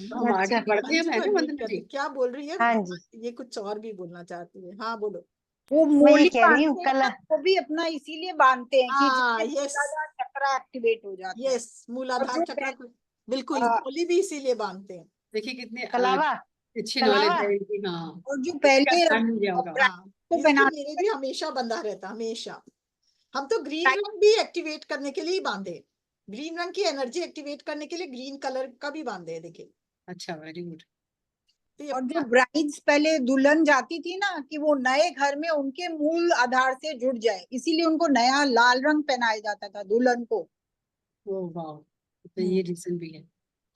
S1: तो हम
S5: अच्छा।
S1: आगे बढ़ते
S2: हाँ
S1: हैं,
S2: जी,
S1: है ना
S2: अनम्यूट
S1: वंदना
S2: कर दी,
S1: जी।
S2: क्या बोल रही है?
S5: हाँ जी,
S2: ये कुछ और भी बोलना चाहती है, हाँ बोलो।
S3: वो
S5: मैं ये
S3: मोली
S5: कह रही हूँ
S3: बांधते हैं ना,
S5: कलर।
S3: वो भी अपना इसीलिए बांधते हैं कि
S2: हाँ,
S3: जिससे
S2: यस
S3: मूलाधार चक्र एक्टिवेट हो जाता है।
S2: यस,
S3: और
S2: मूलाधार
S3: जो
S2: चक्र को बिल्कुल
S3: अ,
S2: होली भी इसीलिए बांधते हैं।
S1: देखिए कितनी
S5: कलावा
S1: अच्छी नॉलेज
S5: कलावा।
S1: है इनकी। हाँ,
S3: और जो
S1: इसका
S3: पहले
S1: ध्यान मिल गया होगा।
S3: ब्राइड
S2: हाँ,
S3: को
S2: इसलिए मेरे
S3: पहनाते
S2: भी हमेशा बंधा रहता, हमेशा। हम तो ग्रीन
S3: थे,
S2: रंग भी एक्टिवेट करने के लिए ही बांधे, ग्रीन रंग की एनर्जी एक्टिवेट करने के लिए ग्रीन कलर का भी बांधे हैं, देखिए।
S1: अच्छा, वेरी गुड।
S2: तो ये
S3: और
S2: अपने
S3: जो ब्राइड्स पहले दुल्हन जाती थी ना, कि वो नए घर में उनके मूल आधार से जुड़ जाए, इसीलिए उनको नया लाल रंग पहनाया जाता था दुल्हन को,
S1: ओ वाह, तो ये रीजन भी है।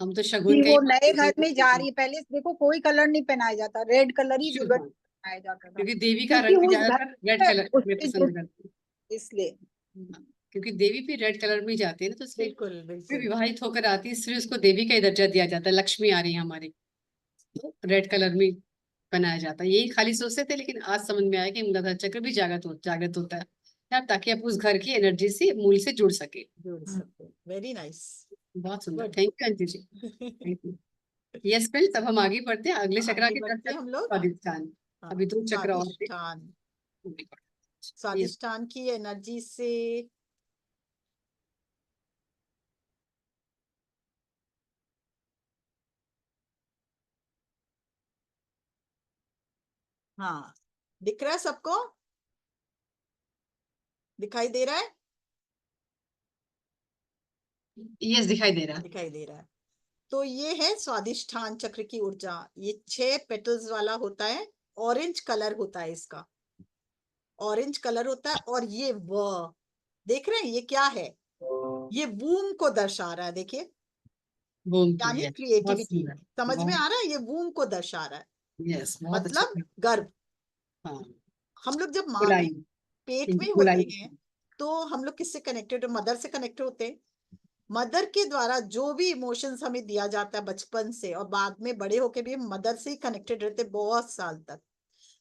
S1: हम तो
S3: कि
S1: शगुन का ही
S3: वो नए
S1: मानते
S3: घर में जा
S1: थे।
S3: रही है। पहले देखो कोई कलर नहीं पहनाया जाता, रेड कलर ही दुल्हन को
S1: हाँ,
S3: पहनाया जाता था,
S1: क्योंकि देवी का
S3: क्योंकि
S1: रंग भी
S3: उस घर
S1: ज्यादातर रेड
S3: में
S1: कलर में
S3: उससे जुड़,
S1: पसंद करते
S3: इसलिए।
S1: हैं। हाँ, क्योंकि देवी भी रेड कलर में ही जाती है ना, तो इसलिए
S2: बिल्कुल
S1: कोई
S2: बिल्कुल।
S1: विवाहित होकर आती है, इसलिए उसको देवी का ही दर्जा दिया जाता है। लक्ष्मी आ रही है हमारी, तो रेड कलर में बनाया जाता है। यही खाली सोचते थे, लेकिन आज समझ में आया कि मूलाधार चक्र भी जागृत होता है यार, ताकि आप उस घर की एनर्जी से मूल से जुड़ सके।
S2: जोड़ सकते, वेरी नाइस,
S1: बहुत सुंदर,
S2: good.
S1: Thank you Anju ji, thank you. Yes friends, तब हम आगे बढ़ते हैं अगले चक्र
S2: आगे
S1: की तरफ
S2: बढ़ते हैं हम लोग।
S1: स्वादिष्ठान।
S2: हाँ,
S1: अभी 2 चक्र और थे।
S2: स्वादिष्ठान,
S1: ये
S2: स्वादिष्ठान की एनर्जी से हाँ, दिख रहा है सबको, दिखाई दे रहा है,
S1: यस दिखाई दे रहा है।
S2: दिखाई दे रहा है। तो ये है स्वादिष्ठान चक्र की ऊर्जा, ये 6 पेटल्स वाला होता है, ऑरेंज कलर होता है इसका, ऑरेंज कलर होता है। और ये देख रहे हैं ये क्या है, ये वूम को दर्शा रहा है, देखिए,
S1: बूम को,
S2: यानी
S1: यस बहुत
S2: क्रिएटिविटी।
S1: सुंदर,
S2: समझ में
S1: बहुत,
S2: आ रहा है, ये वूम को दर्शा रहा है,
S1: यस बहुत अच्छा।
S2: मतलब गर्भ।
S1: हाँ,
S2: हम लोग जब माँ के
S1: गोलाई,
S2: पेट में
S1: इनकी
S2: होते
S1: गोलाई।
S2: हैं, तो हम लोग किससे कनेक्टेड, मदर से कनेक्टेड होते हैं। मदर के द्वारा जो भी इमोशंस हमें दिया जाता है बचपन से, और बाद में बड़े होके भी हम मदर से ही कनेक्टेड रहते हैं बहुत साल तक।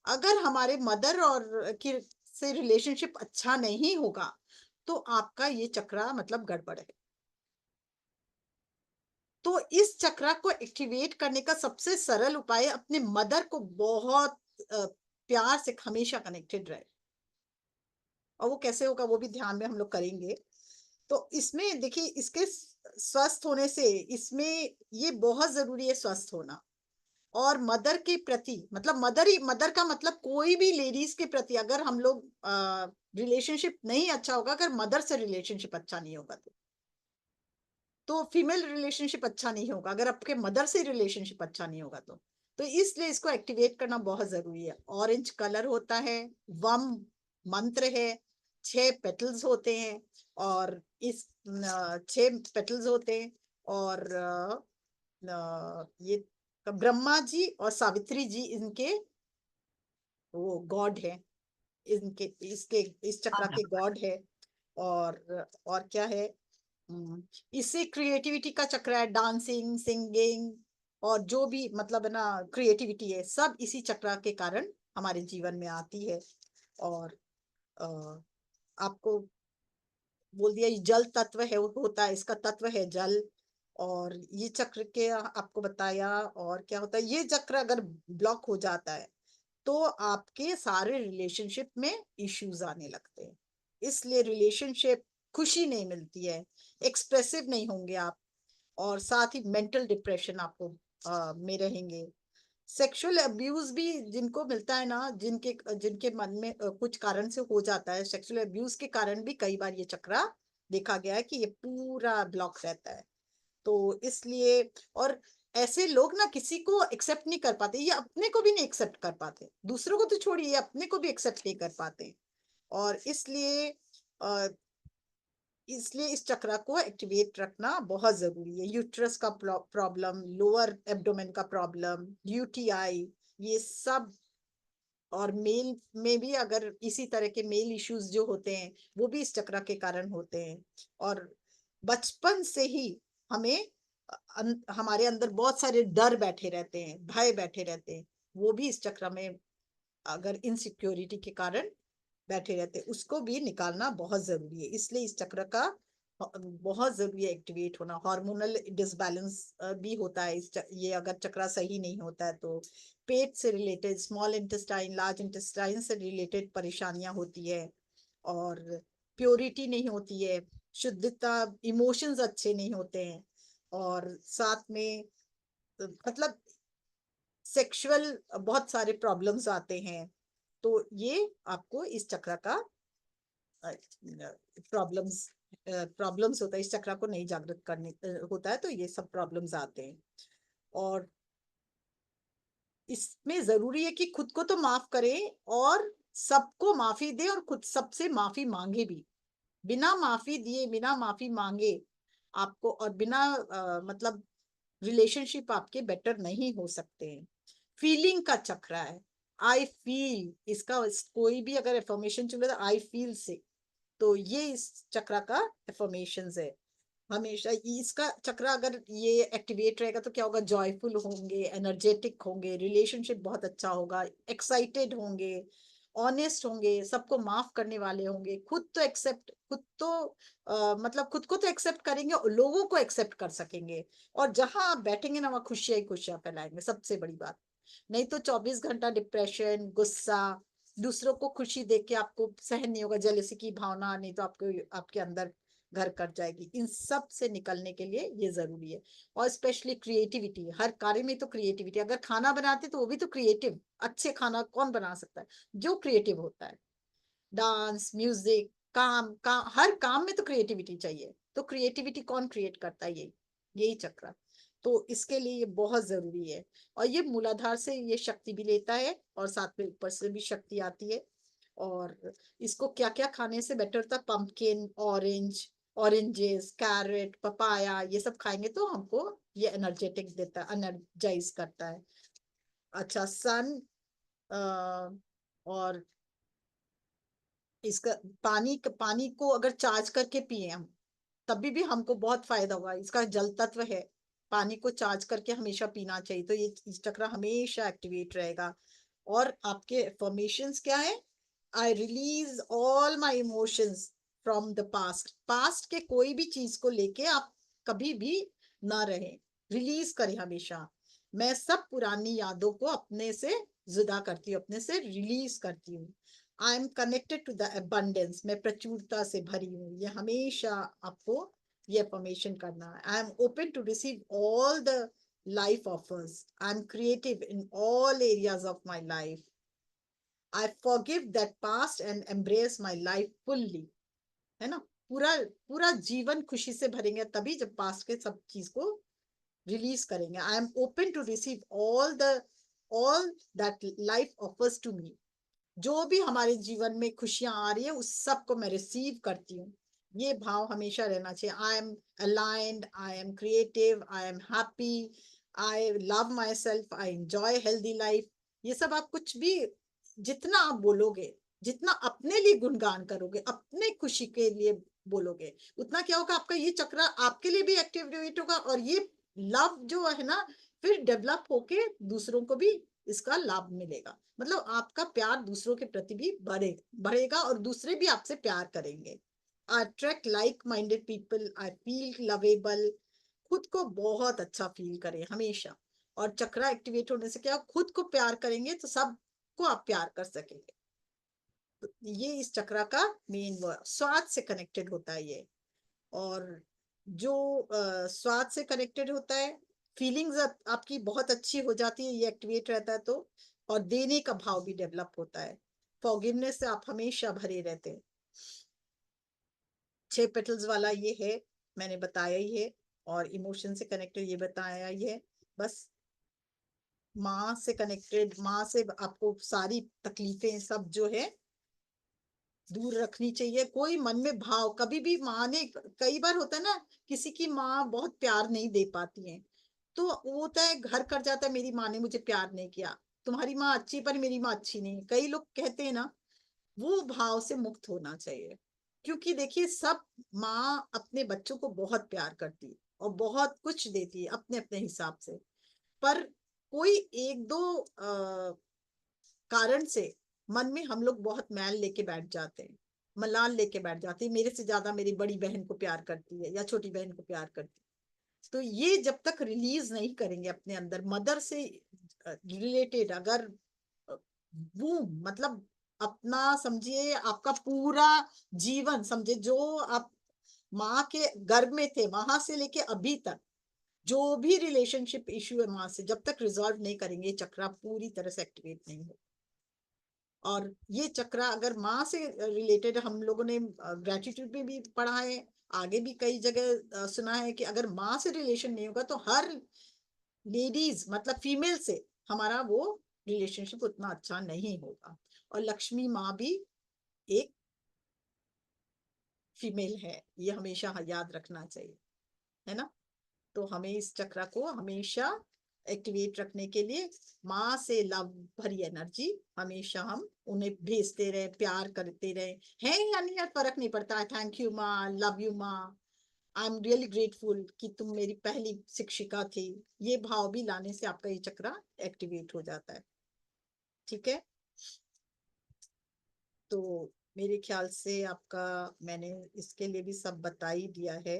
S2: अगर हमारे मदर और की से रिलेशनशिप अच्छा नहीं होगा, तो आपका ये चक्रा मतलब गड़बड़ है। तो इस चक्रा को एक्टिवेट करने का सबसे सरल उपाय है अपने मदर को बहुत प्यार से हमेशा कनेक्टेड रहे। और वो कैसे होगा वो भी ध्यान में हम लोग करेंगे। तो इसमें देखिए, इसके स्वस्थ होने से, इसमें ये बहुत जरूरी है स्वस्थ होना। और मदर के प्रति, मतलब मदर का मतलब कोई भी लेडीज के प्रति अगर हम लोग रिलेशनशिप नहीं अच्छा होगा, अगर मदर से रिलेशनशिप अच्छा नहीं होगा, तो फीमेल रिलेशनशिप अच्छा नहीं होगा, अगर आपके मदर से रिलेशनशिप अच्छा नहीं होगा तो इसलिए इसको एक्टिवेट करना बहुत जरूरी है। ऑरेंज कलर होता है, वम मंत्र है, 6 पेटल्स होते हैं, और इस 6 पेटल्स होते हैं। और ये ब्रह्मा जी और सावित्री जी इनके वो गॉड है, इनके इसके इस चक्र के गॉड है। और क्या है, इससे क्रिएटिविटी का चक्र है, डांसिंग, सिंगिंग और जो भी मतलब है ना क्रिएटिविटी है, सब इसी चक्र के कारण हमारे जीवन में आती है। और अ, आपको बोल दिया ये जल तत्व है, होता है, इसका तत्व है जल। और ये चक्र के आपको बताया। और क्या होता है, ये चक्र अगर ब्लॉक हो जाता है तो आपके सारे रिलेशनशिप में इश्यूज आने लगते हैं। इसलिए रिलेशनशिप खुशी नहीं मिलती है, एक्सप्रेसिव नहीं होंगे आप, और साथ ही मेंटल डिप्रेशन आपको में रहेंगे। सेक्सुअल अब्यूज भी जिनको मिलता है ना, जिनके जिनके मन में कुछ कारण से हो जाता है, सेक्सुअल अब्यूज के कारण भी कई बार ये चक्रा देखा गया है कि ये पूरा ब्लॉक रहता है। तो इसलिए, और ऐसे लोग ना किसी को एक्सेप्ट नहीं कर पाते, ये अपने को भी नहीं एक्सेप्ट कर पाते, दूसरों को तो छोड़िए, ये अपने को भी एक्सेप्ट नहीं कर पाते। और इसलिए इस चक्र को एक्टिवेट रखना बहुत जरूरी है। यूट्रस का प्रॉब्लम, लोअर एब्डोमेन का प्रॉब्लम, यूटीआई, ये सब। और मेल में भी अगर इसी तरह के मेल इश्यूज जो होते हैं वो भी इस चक्र के कारण होते हैं। और बचपन से ही हमें हमारे अंदर बहुत सारे डर बैठे रहते हैं, भय बैठे रहते हैं, वो भी इस चक्र में अगर इनसिक्योरिटी के कारण बैठे रहते हैं, उसको भी निकालना बहुत जरूरी है। इसलिए इस चक्र का बहुत जरूरी है एक्टिवेट होना। हार्मोनल डिसबैलेंस भी होता है ये अगर चक्र सही नहीं होता है तो पेट से related, small intestine, large intestine से रिलेटेड परेशानियां होती है। और प्योरिटी नहीं होती है, शुद्धता, इमोशंस अच्छे नहीं होते हैं। और साथ में मतलब सेक्सुअल बहुत सारे प्रॉब्लम्स आते हैं। तो ये आपको इस चक्र का प्रॉब्लम्स प्रॉब्लम्स होता है, इस चक्र को नहीं जागृत करने होता है तो ये सब प्रॉब्लम्स आते हैं। और इसमें जरूरी है कि खुद को तो माफ करें और सबको माफी दे, और खुद सबसे माफी मांगे भी। बिना माफी दिए, बिना माफी मांगे आपको, और बिना मतलब रिलेशनशिप आपके बेटर नहीं हो सकते हैं। फीलिंग का चक्र है, आई फील, इसका कोई भी अगर एफर्मेशन चले तो आई फील से, तो ये इस चक्र का एफर्मेशन है। हमेशा इसका चक्र अगर ये एक्टिवेट रहेगा तो क्या होगा, जॉयफुल होंगे, एनर्जेटिक होंगे, रिलेशनशिप बहुत अच्छा होगा, एक्साइटेड होंगे, ऑनेस्ट होंगे, सबको माफ करने वाले होंगे, खुद तो एक्सेप्ट, खुद तो मतलब खुद को तो एक्सेप्ट करेंगे और लोगों को एक्सेप्ट कर सकेंगे। और जहां आप बैठेंगे ना वहां खुशियां ही खुशियां फैलाएंगे, सबसे बड़ी बात। नहीं तो 24 घंटा डिप्रेशन, गुस्सा, दूसरों को खुशी देख के आपको सहन नहीं होगा, जेलसी की भावना, नहीं तो आपको आपके अंदर घर कर जाएगी। इन सब से निकलने के लिए ये जरूरी है। और स्पेशली क्रिएटिविटी, हर कार्य में तो क्रिएटिविटी, अगर खाना बनाते तो वो भी तो क्रिएटिव, अच्छे खाना कौन बना सकता है, जो क्रिएटिव होता है। डांस, म्यूजिक, काम हर काम में तो क्रिएटिविटी चाहिए, तो क्रिएटिविटी कौन क्रिएट करता है, यही चक्र। तो इसके लिए ये बहुत जरूरी है। और ये मूलाधार से ये शक्ति भी लेता है और साथ में ऊपर से भी शक्ति आती है। और इसको क्या क्या खाने से बेटर था, पंपकिन, ऑरेंजेस, कैरेट, पपाया, ये सब खाएंगे तो हमको ये एनर्जेटिक देता है, एनर्जाइज करता है। अच्छा, सन और इसका पानी को अगर चार्ज करके पिए हम, तभी भी हमको बहुत फायदा होगा। इसका जल तत्व है, पानी को चार्ज करके हमेशा पीना चाहिए, तो ये इस चक्र हमेशा एक्टिवेट रहेगा। और आपके फॉर्मेशंस क्या है, I release all my emotions from the past. Past के कोई भी चीज को लेके आप कभी भी ना रहे, रिलीज करें हमेशा। मैं सब पुरानी यादों को अपने से जुदा करती हूँ, अपने से रिलीज करती हूँ। I am connected to the abundance, मैं प्रचुरता से भरी हूँ, ये हमेशा आपको ये अफर्मेशन करना है। I am open to receive all the life offers, I am creative in all areas of my life, I forgive that past and embrace my life fully. है ना, पूरा पूरा जीवन खुशी से भरेंगे तभी जब पास्ट के सब चीज को रिलीज करेंगे। I am open to receive all that life offers to me, जो भी हमारे जीवन में खुशियां आ रही है उस सब को मैं रिसीव करती हूँ। ये भाव हमेशा रहना चाहिए। I am aligned, I am creative, I am happy, I love my self, I enjoy healthy life. ये सब आप कुछ भी जितना आप बोलोगे, जितना अपने लिए गुणगान करोगे, अपने खुशी के लिए बोलोगे उतना क्या होगा, आपका ये चक्र आपके लिए भी एक्टिवेट होगा, और ये लव जो है ना फिर डेवलप होके दूसरों को भी इसका लाभ मिलेगा। मतलब आपका प्यार दूसरों के प्रति भी बढ़ेगा और दूसरे भी आपसे प्यार करेंगे। Attract like minded people, I feel lovable, खुद को बहुत अच्छा फील करें हमेशा। और चक्रा एक्टिवेट होने से क्या, खुद को प्यार करेंगे तो सबको आप प्यार कर सकेंगे। तो ये इस चक्रा का मेन वर्ड, स्वाद से कनेक्टेड होता है ये। और जो स्वाद से कनेक्टेड होता है, फीलिंग्स आपकी बहुत अच्छी हो जाती है ये एक्टिवेट रहता है तो। और देने का भाव भी डेवलप होता है, फॉरगिवनेस से आप हमेशा भरे रहते हैं। 6 पेटल्स वाला ये है, मैंने बताया ही है। और इमोशन से कनेक्टेड ये बताया ही है। बस माँ से कनेक्टेड, माँ से आपको सारी तकलीफें सब जो है दूर रखनी चाहिए। कोई मन में भाव कभी भी, माँ ने, कई बार होता है ना किसी की माँ बहुत प्यार नहीं दे पाती है, तो वो होता है घर कर जाता है, मेरी माँ ने मुझे प्यार नहीं किया, तुम्हारी माँ अच्छी पर मेरी माँ अच्छी नहीं। कई लोग कहते हैं ना, वो भाव से मुक्त होना चाहिए। क्योंकि देखिए सब माँ अपने बच्चों को बहुत प्यार करती है और बहुत कुछ देती है अपने अपने हिसाब से। पर कोई एक दो कारण से मन में हम लोग बहुत मैल लेके बैठ जाते हैं, मलाल लेके बैठ जाते हैं, मेरे से ज्यादा मेरी बड़ी बहन को प्यार करती है या छोटी बहन को प्यार करती है। तो ये जब तक रिलीज नहीं करेंगे अपने अंदर, मदर से रिलेटेड अगर वो मतलब अपना समझिए, आपका पूरा जीवन समझे, जो आप माँ के गर्भ में थे वहां से लेके अभी तक जो भी रिलेशनशिप इश्यू है माँ से, जब तक रिजॉल्व नहीं करेंगे चक्रा पूरी तरह से एक्टिवेट नहीं हो। और ये चक्रा अगर माँ से रिलेटेड, हम लोगों ने ग्रेटिट्यूड में भी पढ़ा है, आगे भी कई जगह सुना है कि अगर माँ से रिलेशन नहीं होगा तो हर लेडीज मतलब फीमेल से हमारा वो रिलेशनशिप उतना अच्छा नहीं होगा। और लक्ष्मी माँ भी एक फीमेल है, ये हमेशा याद रखना चाहिए, है ना। तो हमें इस चक्र को हमेशा एक्टिवेट रखने के लिए माँ से लव भरी एनर्जी हमेशा हम उन्हें भेजते रहे, प्यार करते रहे, है या नहीं यार फर्क नहीं पड़ता है। थैंक यू माँ, लव यू माँ, आई एम रियली ग्रेटफुल कि तुम मेरी पहली शिक्षिका थी। ये भाव भी लाने से आपका ये चक्र एक्टिवेट हो जाता है। ठीक है, तो मेरे ख्याल से आपका मैंने इसके लिए भी सब बता ही दिया है।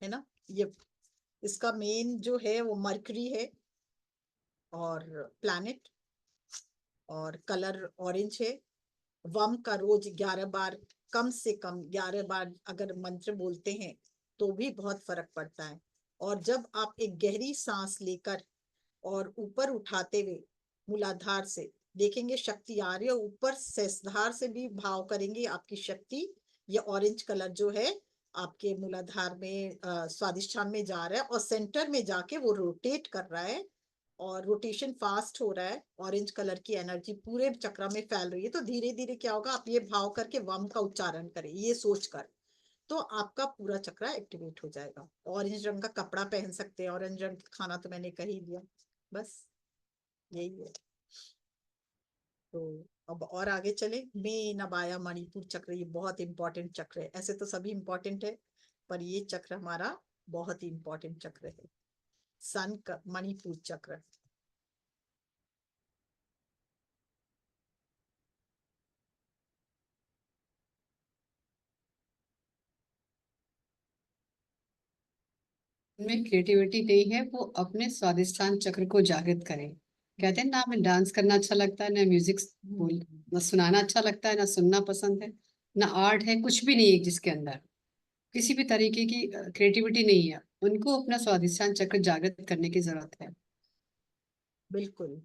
S2: है ना। ये इसका मेन जो है वो मरकरी है और प्लैनेट, और कलर ऑरेंज है। वम का रोज 11 बार, कम से कम 11 बार अगर मंत्र बोलते हैं तो भी बहुत फर्क पड़ता है। और जब आप एक गहरी सांस लेकर और ऊपर उठाते हुए मूलाधार से देखेंगे शक्ति आ रही है, ऊपर सहस्त्रधार से भी भाव करेंगे आपकी शक्ति, ये ऑरेंज कलर जो है आपके मूलाधार में स्वादिष्ठान में जा रहा है और सेंटर में जाके वो रोटेट कर रहा है, और रोटेशन फास्ट हो रहा है। ऑरेंज कलर की एनर्जी पूरे चक्र में फैल रही है। तो धीरे धीरे क्या होगा, आप ये भाव करके वम का उच्चारण करें ये सोच कर, तो आपका पूरा चक्र एक्टिवेट हो जाएगा। ऑरेंज रंग का कपड़ा पहन सकते हैं, ऑरेंज रंग का खाना तो मैंने कह ही दिया, बस यही है। तो अब और आगे चले, मेन अब आया मणिपुर चक्र। ये बहुत इंपॉर्टेंट चक्र है, ऐसे तो सभी इंपॉर्टेंट है पर ये चक्र हमारा बहुत ही इंपॉर्टेंट चक्र है, सन का मणिपुर चक्र।
S1: उनमें क्रिएटिविटी नहीं है, वो अपने स्वादिष्टान चक्र को जागृत करें। कहते हैं ना, हमें डांस करना अच्छा लगता है, ना म्यूजिक बोल ना सुनाना अच्छा लगता है, ना सुनना पसंद है, ना आर्ट है, कुछ भी नहीं है जिसके अंदर किसी भी तरीके की क्रिएटिविटी नहीं है, उनको अपना स्वादिष्टान चक्र जागृत करने की जरूरत है।
S2: बिल्कुल,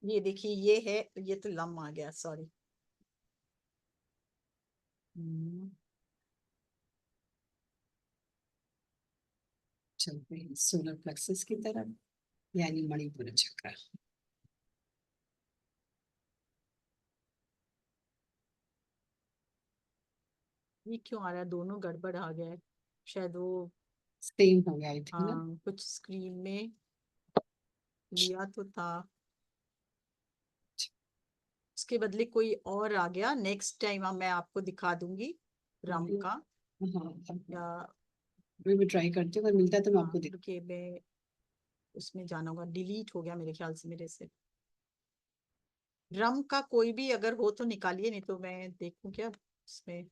S2: ये देखिए ये है, ये तो लम आ गया, सॉरी।
S1: चलते हैं सोलर प्लेक्सस की तरफ, यानी मणिपुर चक्र।
S2: ये क्यों आ रहा है, दोनों गड़बड़ आ गया है शायद वो।
S1: सेम हो गया आई थिंक ना।
S2: हाँ कुछ स्क्रीन में लिया तो था। उसके बदले कोई और आ गया, नेक्स्ट टाइम मैं आपको दिखा दूंगी रम का।
S1: हाँ अब
S2: या
S1: मैं भी ट्राई करती हूँ, अगर मिलता है तो मैं आपको दे।
S2: रुकिए, मैं उसमें जाना होगा, डिलीट हो गया मेरे ख्याल से मेरे से। रम का कोई भी अगर हो तो निकालिए, नहीं तो मैं देखूं क्या उसमें।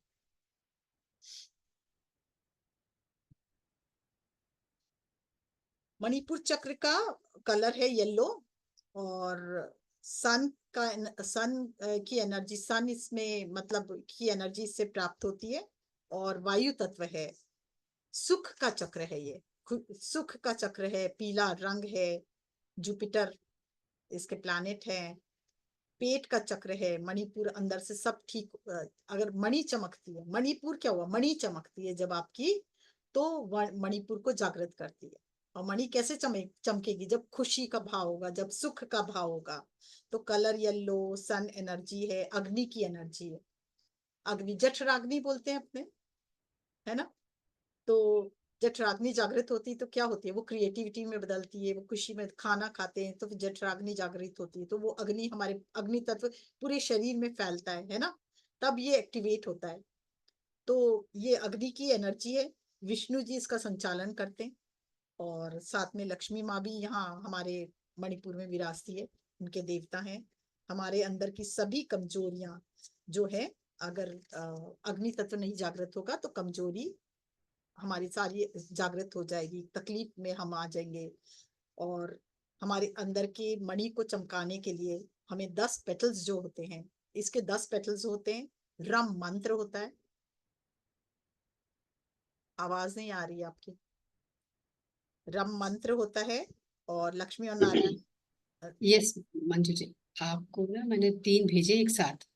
S2: मणिपुर चक्र का कलर है येलो, और सन सन की एनर्जी, सन इसमें मतलब की एनर्जी इससे प्राप्त होती है। और वायु तत्व है, सुख का चक्र है ये, सुख का चक्र है, पीला रंग है। जुपिटर इसके प्लैनेट है। पेट का चक्र है, मणिपुर अंदर से सब ठीक। अगर मणि चमकती है, मणिपुर क्या हुआ, मणि चमकती है जब आपकी, तो मणिपुर को जागृत करती है। और मणि कैसे चमकेगी, जब खुशी का भाव होगा, जब सुख का भाव होगा। तो कलर येलो, सन एनर्जी है, अग्नि की एनर्जी है। अग्नि जठराग्नि बोलते हैं अपने, है ना। तो जठराग्नि जागृत होती है तो क्या होती है, वो क्रिएटिविटी में बदलती है, वो खुशी में खाना खाते हैं तो फिर जठराग्नि जागृत होती है, तो वो अग्नि, हमारे अग्नि तत्व पूरे शरीर में फैलता है ना, तब ये एक्टिवेट होता है। तो ये अग्नि की एनर्जी है। विष्णु जी इसका संचालन करते हैं, और साथ में लक्ष्मी माँ भी यहाँ हमारे मणिपुर में विराजती है, उनके देवता हैं। हमारे अंदर की सभी कमजोरियां जो है, अगर अग्नि तत्व नहीं जागृत होगा तो कमजोरी हमारी सारी जागृत हो जाएगी, तकलीफ में हम आ जाएंगे। और हमारे अंदर के मणि को चमकाने के लिए हमें 10 पेटल्स जो होते हैं, इसके 10 पेटल्स होते हैं। रम मंत्र होता है। आवाज नहीं आ रही है आपकी। रम मंत्र होता है, और लक्ष्मी और नारायण।
S1: यस मंजू जी, आपको ना मैंने 3 भेजे एक साथ,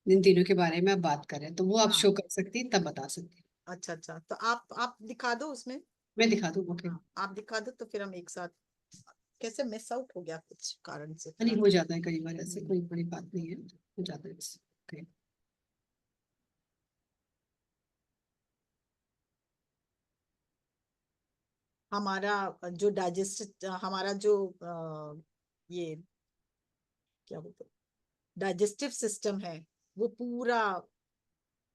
S1: इन तीनों के बारे में आप बात कर रहे हैं, तो वो आप
S2: हाँ,
S1: शो कर सकती हैं, तब बता सकती हैं।
S2: अच्छा अच्छा, तो आप दिखा दो उसमें।
S1: मैं दिखा दूँ, ओके।
S2: हाँ, आप दिखा दो तो फिर हम एक साथ। कैसे मिस आउट हो गया कुछ कारण से
S1: नहीं,
S2: थोड़ा।
S1: हो जाता है कई बार, ऐसे कोई बड़ी बात नहीं है, हो जाता है बस। ओके।
S2: हमारा जो डाइजेस्ट, हमारा जो ये क्या बोलते हैं, डाइजेस्टिव सिस्टम है, वो पूरा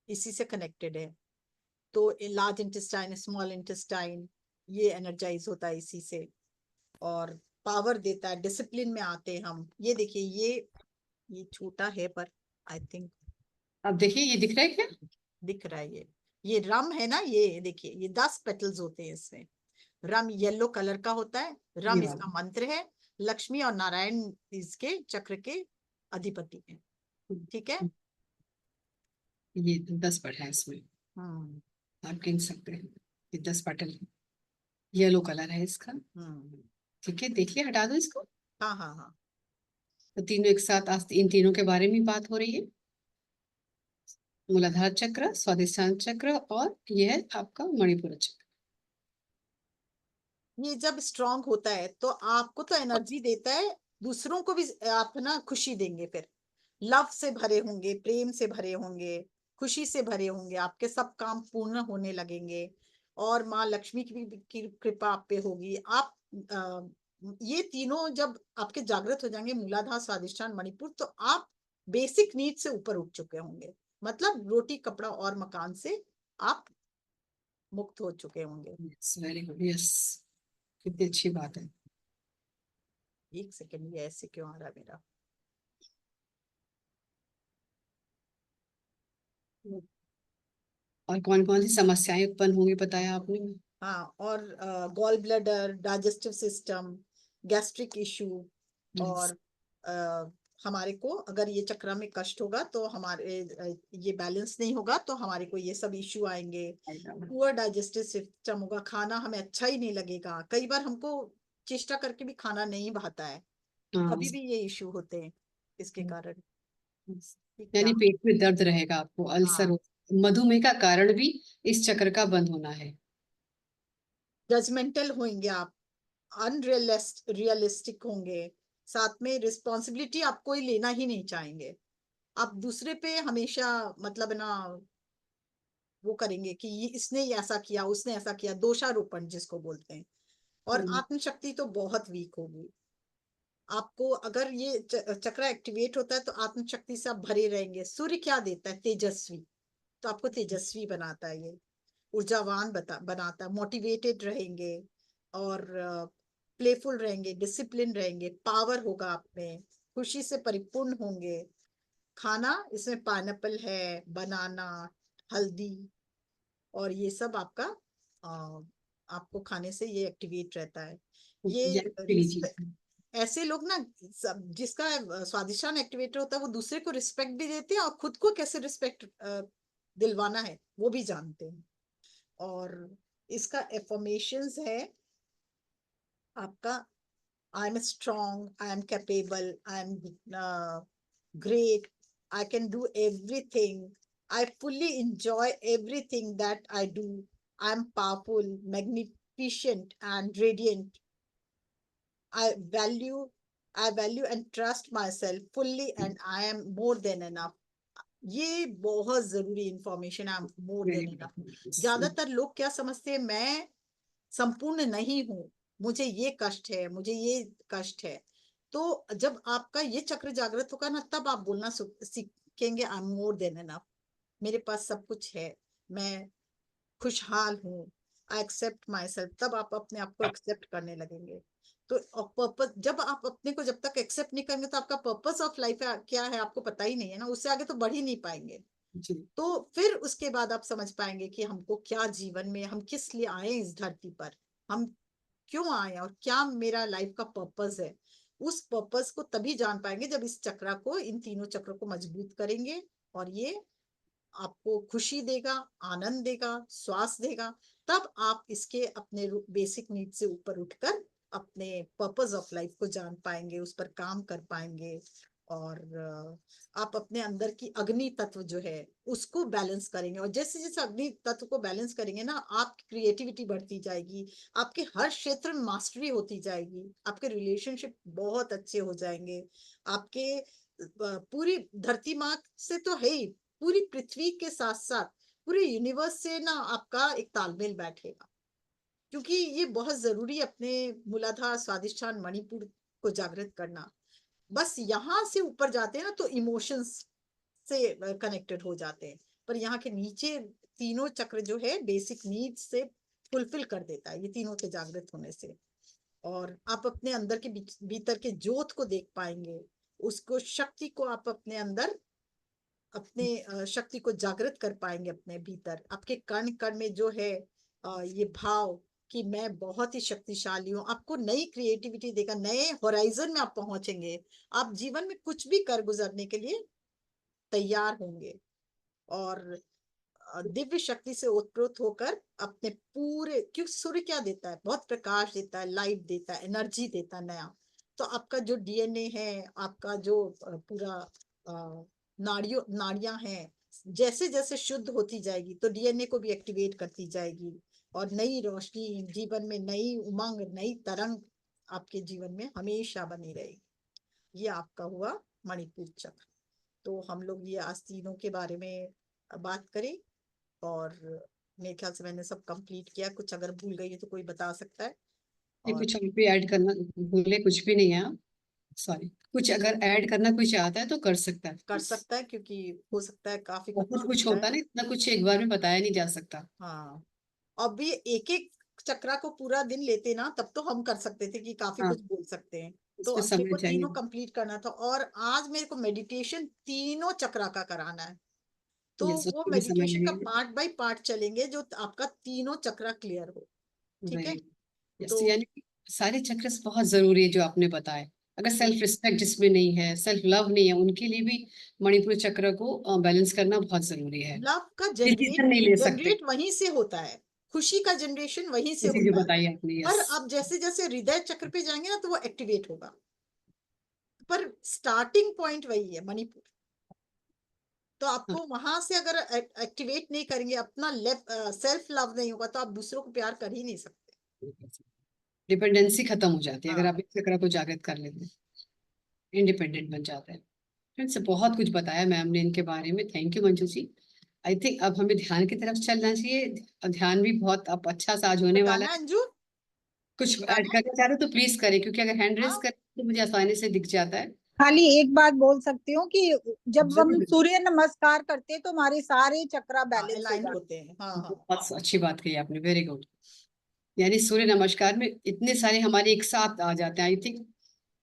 S2: इसी से कनेक्टेड है। तो लार्ज इंटेस्टाइन, स्मॉल इंटेस्टाइन, ये एनर्जाइज होता है इसी से, और पावर देता है, डिसिप्लिन में आते हैं हम। ये देखिए, ये छोटा है पर आई थिंक
S1: अब देखिए, ये दिख रहा है क्या?
S2: दिख रहा है। ये रम है ना, ये देखिए, ये 10 पेटल्स होते हैं इसमें। रम येलो कलर का होता है।
S1: ये
S2: रम इसका
S1: वाला।
S2: मंत्र है। लक्ष्मी और नारायण इसके चक्र के अधिपति हैं। ठीक है।
S1: ये 10 पट है इसमें,
S2: हम्म
S1: आप गिन सकते हैं। ये 10 पटल, येलो कलर है इसका।
S2: हम्म।
S1: ठीक है, देखिए, हटा दो इसको।
S2: हाँ हाँ हाँ।
S1: तो तीनों एक साथ, आज इन तीनों के बारे में बात हो रही है। मूलाधार चक्र, स्वादिष्ठान चक्र, और यह है आपका मणिपुर चक्र।
S2: ये जब स्ट्रांग होता है तो आपको तो एनर्जी देता है, दूसरों को भी आप ना खुशी देंगे, फिर लव से भरे होंगे, प्रेम से भरे होंगे, खुशी से भरे होंगे, आपके सब काम पूर्ण होने लगेंगे। और माँ लक्ष्मी की कृपा आप पे होगी। आप ये तीनों जब आपके जागृत हो जाएंगे, मूलाधार, स्वादिष्ठान, मणिपुर, तो आप बेसिक नीड से ऊपर उठ चुके होंगे। मतलब रोटी, कपड़ा और मकान से आप मुक्त हो चुके होंगे।
S1: Yes, very good, yes. कितनी अच्छी बात है।
S2: एक सेकेंड, ये ऐसे क्यों आ रहा है मेरा।
S1: और कौन कौन सी समस्याएं उत्पन्न होंगी बताया आपने?
S2: हाँ, और gall bladder, digestive system, gastric issue,
S1: yes.
S2: और हमारे को अगर ये चक्र में कष्ट होगा तो हमारे ये बैलेंस नहीं होगा तो हमारे को ये सब इशू आएंगे। पुअर डाइजेस्टिव सिस्टम होगा, खाना हमें अच्छा ही नहीं लगेगा, कई बार हमको चेष्टा करके भी खाना नहीं भाता है, तो
S1: हाँ,
S2: कभी भी ये इशू होते हैं इसके कारण। ठीक
S1: यानी
S2: क्या।
S1: पेट में दर्द रहेगा आपको, अल्सर
S2: हाँ,
S1: हो। मधुमेह का कारण भी इस चक्र का बंद होना है।
S2: जजमेंटल होंगे आप, रियलिस्टिक होंगे, साथ में रिस्पॉन्सिबिलिटी आप कोई लेना ही नहीं चाहेंगे। आप दूसरे पे हमेशा मतलब ना वो करेंगे कि ये इसने ही ऐसा किया, उसने ऐसा किया, दोषारोपण जिसको बोलते हैं। और
S1: हम्म,
S2: आत्मशक्ति तो बहुत वीक होगी। आपको अगर ये चक्र एक्टिवेट होता है तो आत्म शक्ति से आप भरे रहेंगे। सूर्य क्या देता है? तेजस्वी। तो आपको तेजस्वी बनाता है, ये ऊर्जावान बनाता है, मोटिवेटेड रहेंगे और प्लेफुल रहेंगे, डिसिप्लिन रहेंगे, पावर होगा आप में, खुशी से परिपूर्ण होंगे। खाना इसमें पाइनएप्पल है, बनाना, हल्दी, और ये सब आपका आपको खाने से ये एक्टिवेट रहता है। ये ऐसे लोग ना जिसका स्वादिष्टान एक्टिवेटर होता है वो दूसरे को रिस्पेक्ट भी देते हैं और खुद को कैसे रिस्पेक्ट दिलवाना है वो भी जानते हैं। और इसका एफर्मेशंस है आपका, I am strong, I am capable, I am great, I can do everything. I fully enjoy everything that I do. I am powerful, magnificent, and radiant. I value and trust myself fully, and I am more than enough. ये बहुत जरूरी information है, more than enough. ज्यादातर लोग क्या समझते हैं, मैं संपूर्ण नहीं हूँ, मुझे ये कष्ट है, मुझे ये कष्ट है। तो जब आपका ये चक्र जागृत होगा ना, तब आप बोलना सीखेंगे, I am more than enough, मेरे पास सब कुछ है, मैं खुशहाल हूँ, आई एक्सेप्ट माई सेल्फ। तब आप अपने आप को एक्सेप्ट करने लगेंगे। तो पर्पस, जब आप अपने को जब तक एक्सेप्ट नहीं करेंगे तो आपका पर्पस ऑफ लाइफ क्या है आपको पता ही नहीं है ना, उससे आगे तो बढ़ ही नहीं पाएंगे। तो फिर उसके बाद आप समझ पाएंगे कि हमको क्या जीवन में, हम किस लिए आए इस धरती पर, हम क्यों आए और क्या मेरा लाइफ का पर्पस है। उस पर्पस को तभी जान पाएंगे जब इस चक्र को, इन तीनों चक्र को मजबूत करेंगे, और ये आपको खुशी देगा, आनंद देगा, श्वास देगा। तब आप इसके अपने बेसिक नीड से ऊपर उठकर अपने पर्पस ऑफ लाइफ को जान पाएंगे, उस पर काम कर पाएंगे, और आप अपने अंदर की अग्नि तत्व जो है उसको बैलेंस करेंगे। और जैसे जैसे अग्नि तत्व को बैलेंस करेंगे ना, आपकी क्रिएटिविटी बढ़ती जाएगी, आपके हर क्षेत्र में मास्टरी होती जाएगी, आपके रिलेशनशिप बहुत अच्छे हो जाएंगे, आपके पूरी धरती माँ से तो है ही, पूरी पृथ्वी के साथ साथ पूरे यूनिवर्स से ना आपका एक तालमेल बैठेगा। क्योंकि ये बहुत जरूरी है अपने मूलाधार, स्वादिष्ठान, मणिपुर को जागृत करना। बस यहाँ से ऊपर जाते हैं ना तो इमोशंस से कनेक्टेड हो जाते हैं, पर यहाँ के नीचे तीनों चक्र जो है बेसिक नीड्स से फुलफिल कर देता है, ये तीनों के जागृत होने से। और आप अपने अंदर के भीतर के ज्योत को देख पाएंगे, उसको, शक्ति को आप अपने अंदर, अपने शक्ति को जागृत कर पाएंगे अपने भीतर। आपके कण कण में जो है ये भाव कि मैं बहुत ही शक्तिशाली हूँ, आपको नई क्रिएटिविटी देगा, नए होराइजन में आप पहुंचेंगे, आप जीवन में कुछ भी कर गुजरने के लिए तैयार होंगे, और दिव्य शक्ति से ओतप्रोत होकर अपने पूरे, क्योंकि सूर्य क्या देता है, बहुत प्रकाश देता है, लाइट देता है, एनर्जी देता है नया। तो आपका जो डीएनए है, आपका जो पूरा नाड़ियां हैं, जैसे जैसे शुद्ध होती जाएगी तो डीएनए को भी एक्टिवेट करती जाएगी, और नई रोशनी जीवन में, नई उमंग, नई तरंग आपके जीवन में हमेशा बनी रहेगी। ये आपका हुआ मणिपुर चक्र। तो हम लोग ये आज तीनों के बारे में बात करें, और मेरे ख्याल से मैंने सब कंप्लीट किया। कुछ अगर भूल गई है तो कोई बता सकता है।
S1: ये कुछ और भी ऐड करना भूले, कुछ भी नहीं है, सॉरी, कुछ अगर ऐड करना कोई चाहता है तो कर सकता है,
S2: कर सकता है, क्योंकि हो सकता है काफी
S1: बहुत कुछ
S2: छूट
S1: होता है ना, इतना कुछ एक बार में बताया नहीं जा सकता।
S2: हाँ, और भी एक एक चक्रा को पूरा दिन लेते ना तब तो हम कर सकते थे कि काफी
S1: हाँ,
S2: कुछ बोल सकते हैं। तो
S1: उसमें
S2: अब मेरे
S1: समय
S2: को
S1: चाहिए।
S2: तीनों कंप्लीट करना था, और आज मेरे को मेडिटेशन तीनों चक्रा का कराना है। तो
S1: यस,
S2: वो
S1: उसमें भी समय
S2: मेडिटेशन का
S1: लगेगा।
S2: पार्ट बाय पार्ट चलेंगे जो आपका तीनों चक्रा क्लियर हो। ठीक है।
S1: यस,
S2: तो
S1: यानी कि सारे चक्र बहुत जरूरी है जो आपने बताए। अगर सेल्फ रिस्पेक्ट जिसमें नहीं है, सेल्फ लव नहीं है, उनके लिए भी मणिपुर चक्र को बैलेंस करना बहुत जरूरी है।
S2: लव का
S1: डिसीजन नहीं ले सकते,
S2: जनरेट वहीं से होता है, खुशी का जनरेशन वहीं से
S1: जैसे जो
S2: होता है।
S1: बताइए आपने।
S2: पर
S1: यस,
S2: अब जैसे जैसे हृदय चक्र पे जाएंगे ना तो वो एक्टिवेट होगा, पर स्टार्टिंग पॉइंट वही है मणिपुर। तो आपको वहां से अगर एक्टिवेट नहीं करेंगे, अपना सेल्फ लव नहीं होगा, तो आप दूसरों को प्यार कर ही नहीं सकते।
S1: डिपेंडेंसी खत्म हो जाती है अगर
S2: हाँ,
S1: आप इस चक्र को जागृत कर लेते हैं, इंडिपेंडेंट बन जाते हैं। फ्रेंड्स, बहुत कुछ बताया मैम ने इनके बारे में, thank you Manju ji. I think अब हमें ध्यान की तरफ चलना चाहिए। ध्यान भी बहुत अब अच्छा सा आज होने वाला
S2: बताना
S1: है।
S2: अंजू,
S1: कुछ
S2: बताना
S1: ऐड
S2: है?
S1: करना चाह रहे हो तो प्लीज करें, क्योंकि अगर हैंड रेस
S2: हाँ,
S1: कर तो मुझे आसानी से दिख जाता है।
S3: खाली एक बात बोल सकती हूँ कि जब हम
S1: जरूर।
S3: सूर्य नमस्कार करते हैं तो हमारे सारे चक्रा बैलेंस हो
S2: अलाइन
S3: जाते
S2: होते हैं। हाँ हाँ
S1: बहुत अच्छी बात कही आपने, वेरी गुड। यानी सूर्य नमस्कार में इतने सारे हमारे एक साथ आ जाते हैं, आई थिंक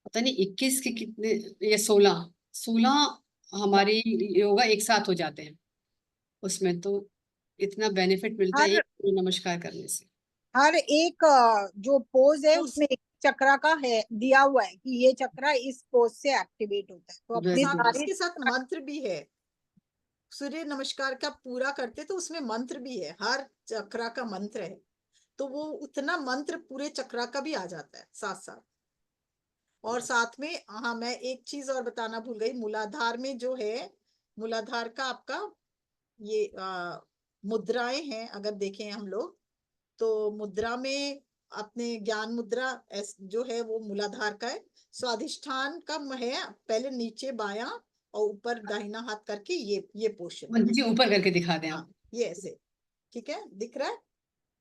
S1: पता नहीं 21 के कितने, ये 16 हमारी योगा एक साथ हो जाते हैं उसमें। तो इतना बेनिफिट मिलता है
S3: हर
S1: एक सूर्य नमस्कार करने से।
S3: हर एक जो पोज है
S2: तो
S3: उसमें एक चक्रा का है दिया हुआ है कि ये चक्रा इस पोज से एक्टिवेट होता है, तो अपने
S1: वेरी गुड।
S3: सारे
S2: उसके साथ मंत्र भी है। सूर्य नमस्कार का पूरा करते तो उसमें मंत्र भी है, हर चक्रा का मंत्र है, तो वो उतना मंत्र पूरे चक्रा का भी आ जाता है साथ साथ। और साथ में हाँ, मैं एक चीज और बताना भूल गई, मूलाधार में जो है, मूलाधार का आपका ये मुद्राएं हैं, अगर देखें हम लोग तो मुद्रा में अपने ज्ञान मुद्रा जो है वो मूलाधार का है। स्वाधिष्ठान का है पहले नीचे बायां और ऊपर दाहिना हाथ करके ये पोर्शन है।
S1: मंजू जी ऊपर करके दिखा दें आप।
S2: हाँ ये ऐसे, ठीक है, दिख रहा है?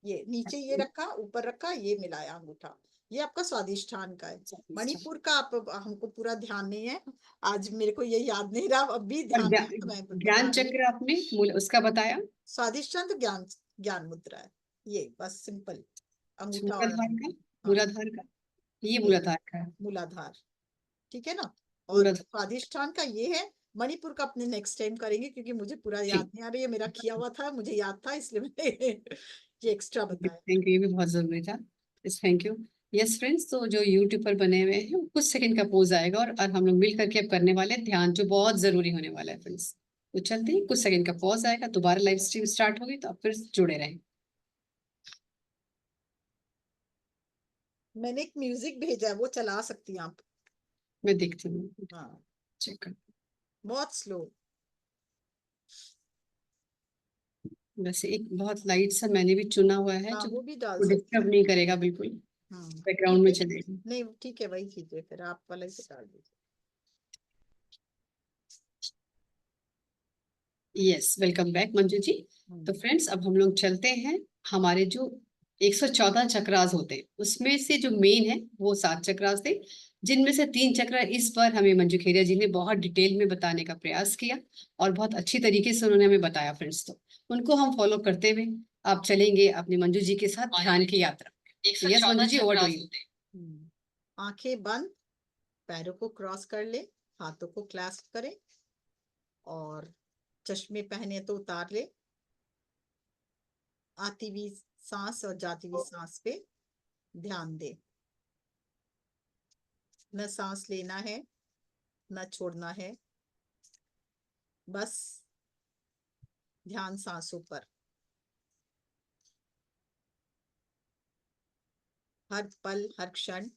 S2: ये नीचे ये रखा, ऊपर रखा, ये मिलाया अंगूठा, ये आपका स्वादिष्ठान का है। मणिपुर का आप हमको पूरा ध्यान नहीं है, आज मेरे को ये याद नहीं रहा, अब भी
S1: और
S2: ध्यान नहीं है, तो मैं बता
S1: ज्ञान
S2: रही हूँ।
S1: चक्र आपने उसका बताया।
S2: स्वादिष्टान तो ज्ञान ज्ञान मुद्रा है, ये बस सिंपल अंगूठा और
S1: मूलाधार का,
S2: हाँ
S1: मूलाधार का, ये
S2: ये
S1: मूलाधार का है।
S2: मूलाधार, ठीक है ना। और
S1: मूलाधार,
S2: स्वादिष्ठान का ये है। मणिपुर का अपने नेक्स्ट टाइम करेंगे, क्योंकि मुझे पूरा याद
S1: ठीक।
S2: नहीं आ रही है, मेरा किया हुआ था, मुझे याद था, इसलिए मैंने ये एक्स्ट्रा बताया।
S1: थैंक यू, ये भी बहुत जरूरी था। Yes thank you. Yes friends, तो जो यूट्यूब पर बने हुए हैं वो कुछ सेकंड का पोज आएगा, और हम लोग मिल करके अब करने वाले हैं ध्यान, जो बहुत जरूरी होने वाला है फ्रेंड्स। तो चलते हैं, कुछ सेकंड का पॉज आएगा, दोबारा लाइव स्ट्रीम स्टार्ट होगी, तो आप फिर जुड़े रहें।
S2: मैंने एक म्यूजिक भेजा है, वो चला सकती हैं आप।
S1: मैं देखती हूँ,
S2: हाँ
S1: चेक कर।
S2: बहुत स्लो।
S1: वैसे एक बहुत लाइट सा मैंने भी चुना हुआ है,
S2: हाँ
S1: जो
S2: वो भी डाल सकती
S1: डिस्टर्ब
S2: हैं।
S1: नहीं करेगा बिल्कुल, बैकग्राउंड में
S2: ठीक है,
S1: चलेगा।
S2: नहीं ठीक है, वही कीजिए, फिर आप वाला ही से डाल दीजिए।
S1: Yes, welcome back Manju ji. तो फ्रेंड्स, अब हम लोग चलते हैं, हमारे जो 114 चक्रास होते हैं उसमें से जो मेन है वो 7 चक्रास थे, जिनमें से 3 चक्र इस बार हमें मंजू खेरिया जी ने बहुत डिटेल में बताने का प्रयास किया, और बहुत अच्छी तरीके से उन्होंने हमें बताया फ्रेंड्स। तो उनको हम फॉलो करते हुए आप चलेंगे अपनी मंजू जी के साथ ध्यान की यात्रा। Yes Manju ji, over to you.
S2: आंखें बंद, पैरों को क्रॉस कर ले, हाथों को क्लैस्प करें, और चश्मे पहने तो उतार ले। आती हुई सांस और जाती हुई सांस पे ध्यान दे। न सांस लेना है न छोड़ना है, बस ध्यान सांसों पर। हर पल हर क्षण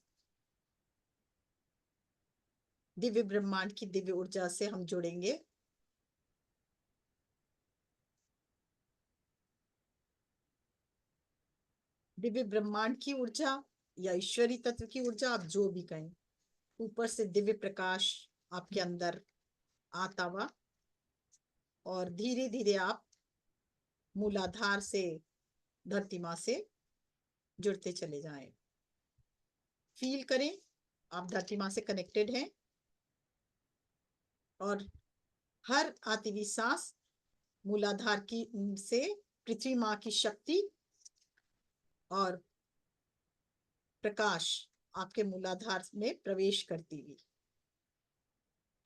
S2: दिव्य ब्रह्मांड की दिव्य ऊर्जा से हम जुड़ेंगे। दिव्य ब्रह्मांड की ऊर्जा या ईश्वरी तत्व की ऊर्जा, आप जो भी कहें, ऊपर से दिव्य प्रकाश आपके अंदर आता हुआ, और धीरे धीरे आप मूलाधार से धरती माँ से जुड़ते चले जाएं। फील करें आप धरती माँ से कनेक्टेड हैं, और हर आती हुई सांस मूलाधार की से पृथ्वी माँ की शक्ति और प्रकाश आपके मूलाधार में प्रवेश करती हुई,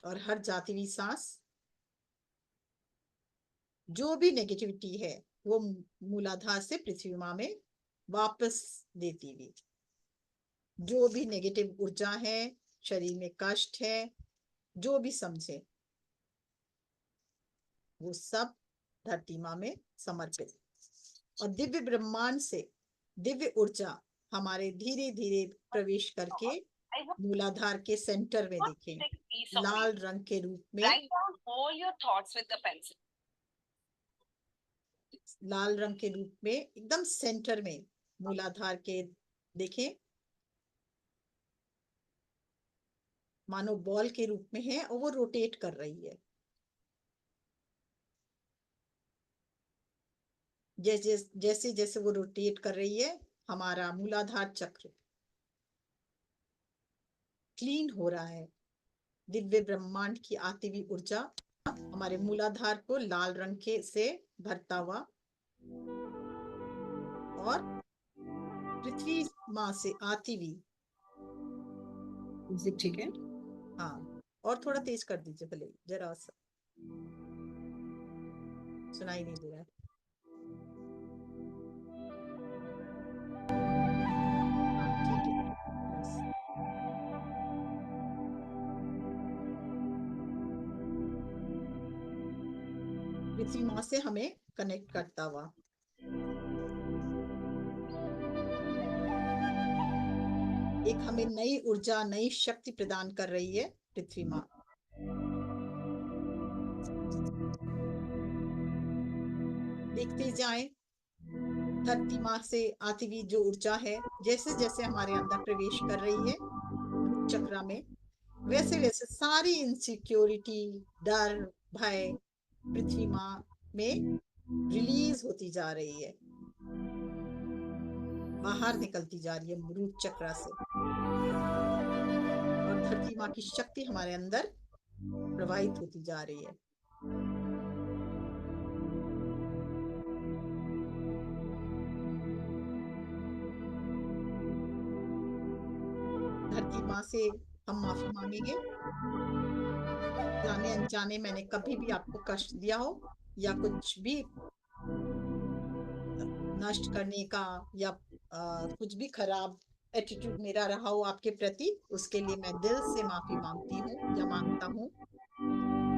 S2: और हर जाती हुई सांस जो भी नेगेटिविटी है वो मूलाधार से पृथ्वी माँ में वापस देती हुई। जो भी नेगेटिव ऊर्जा है, शरीर में कष्ट है, जो भी समझे, वो सब धरती माँ में समर्पित। और दिव्य ब्रह्मांड से दिव्य ऊर्जा हमारे धीरे धीरे प्रवेश करके मूलाधार के सेंटर में देखें, लाल रंग के रूप में। लाल रंग के रूप में एकदम सेंटर में मूलाधार के देखें, मानो बॉल के रूप में है, और वो रोटेट कर रही है। जैसे जैसे जैसे वो रोटेट कर रही है, हमारा मूलाधार चक्र क्लीन हो रहा है। दिव्य ब्रह्मांड की आती हुई ऊर्जा हमारे मूलाधार को लाल रंग के से भरता हुआ और पृथ्वी माँ से आती हुई,
S1: म्यूजिक ठीक है।
S2: हाँ, और थोड़ा तेज कर दीजिए भले, जरा सा सुनाई नहीं दे रहा है। हाँ ठीक है, बस। पृथ्वी माँ से हमें कनेक्ट करता हुआ एक हमें नई ऊर्जा, नई शक्ति प्रदान कर रही है पृथ्वी माँ। देखते जाएं धरती माँ से आती हुई जो ऊर्जा है, जैसे जैसे हमारे अंदर प्रवेश कर रही है रूट चक्र में, वैसे वैसे सारी इनसिक्योरिटी, डर, भय पृथ्वी माँ में रिलीज होती जा रही है, बाहर निकलती जा रही है रूट चक्र से, और धरती माँ की शक्ति हमारे अंदर प्रवाहित होती जा रही है। धरती माँ से हम माफी मांगेंगे, जाने अनजाने मैंने कभी भी आपको कष्ट दिया हो या कुछ भी नष्ट करने का या कुछ भी खराब एटीट्यूड मेरा रहा हो आपके प्रति, उसके लिए मैं दिल से माफी मांगती हूँ या मांगता हूँ।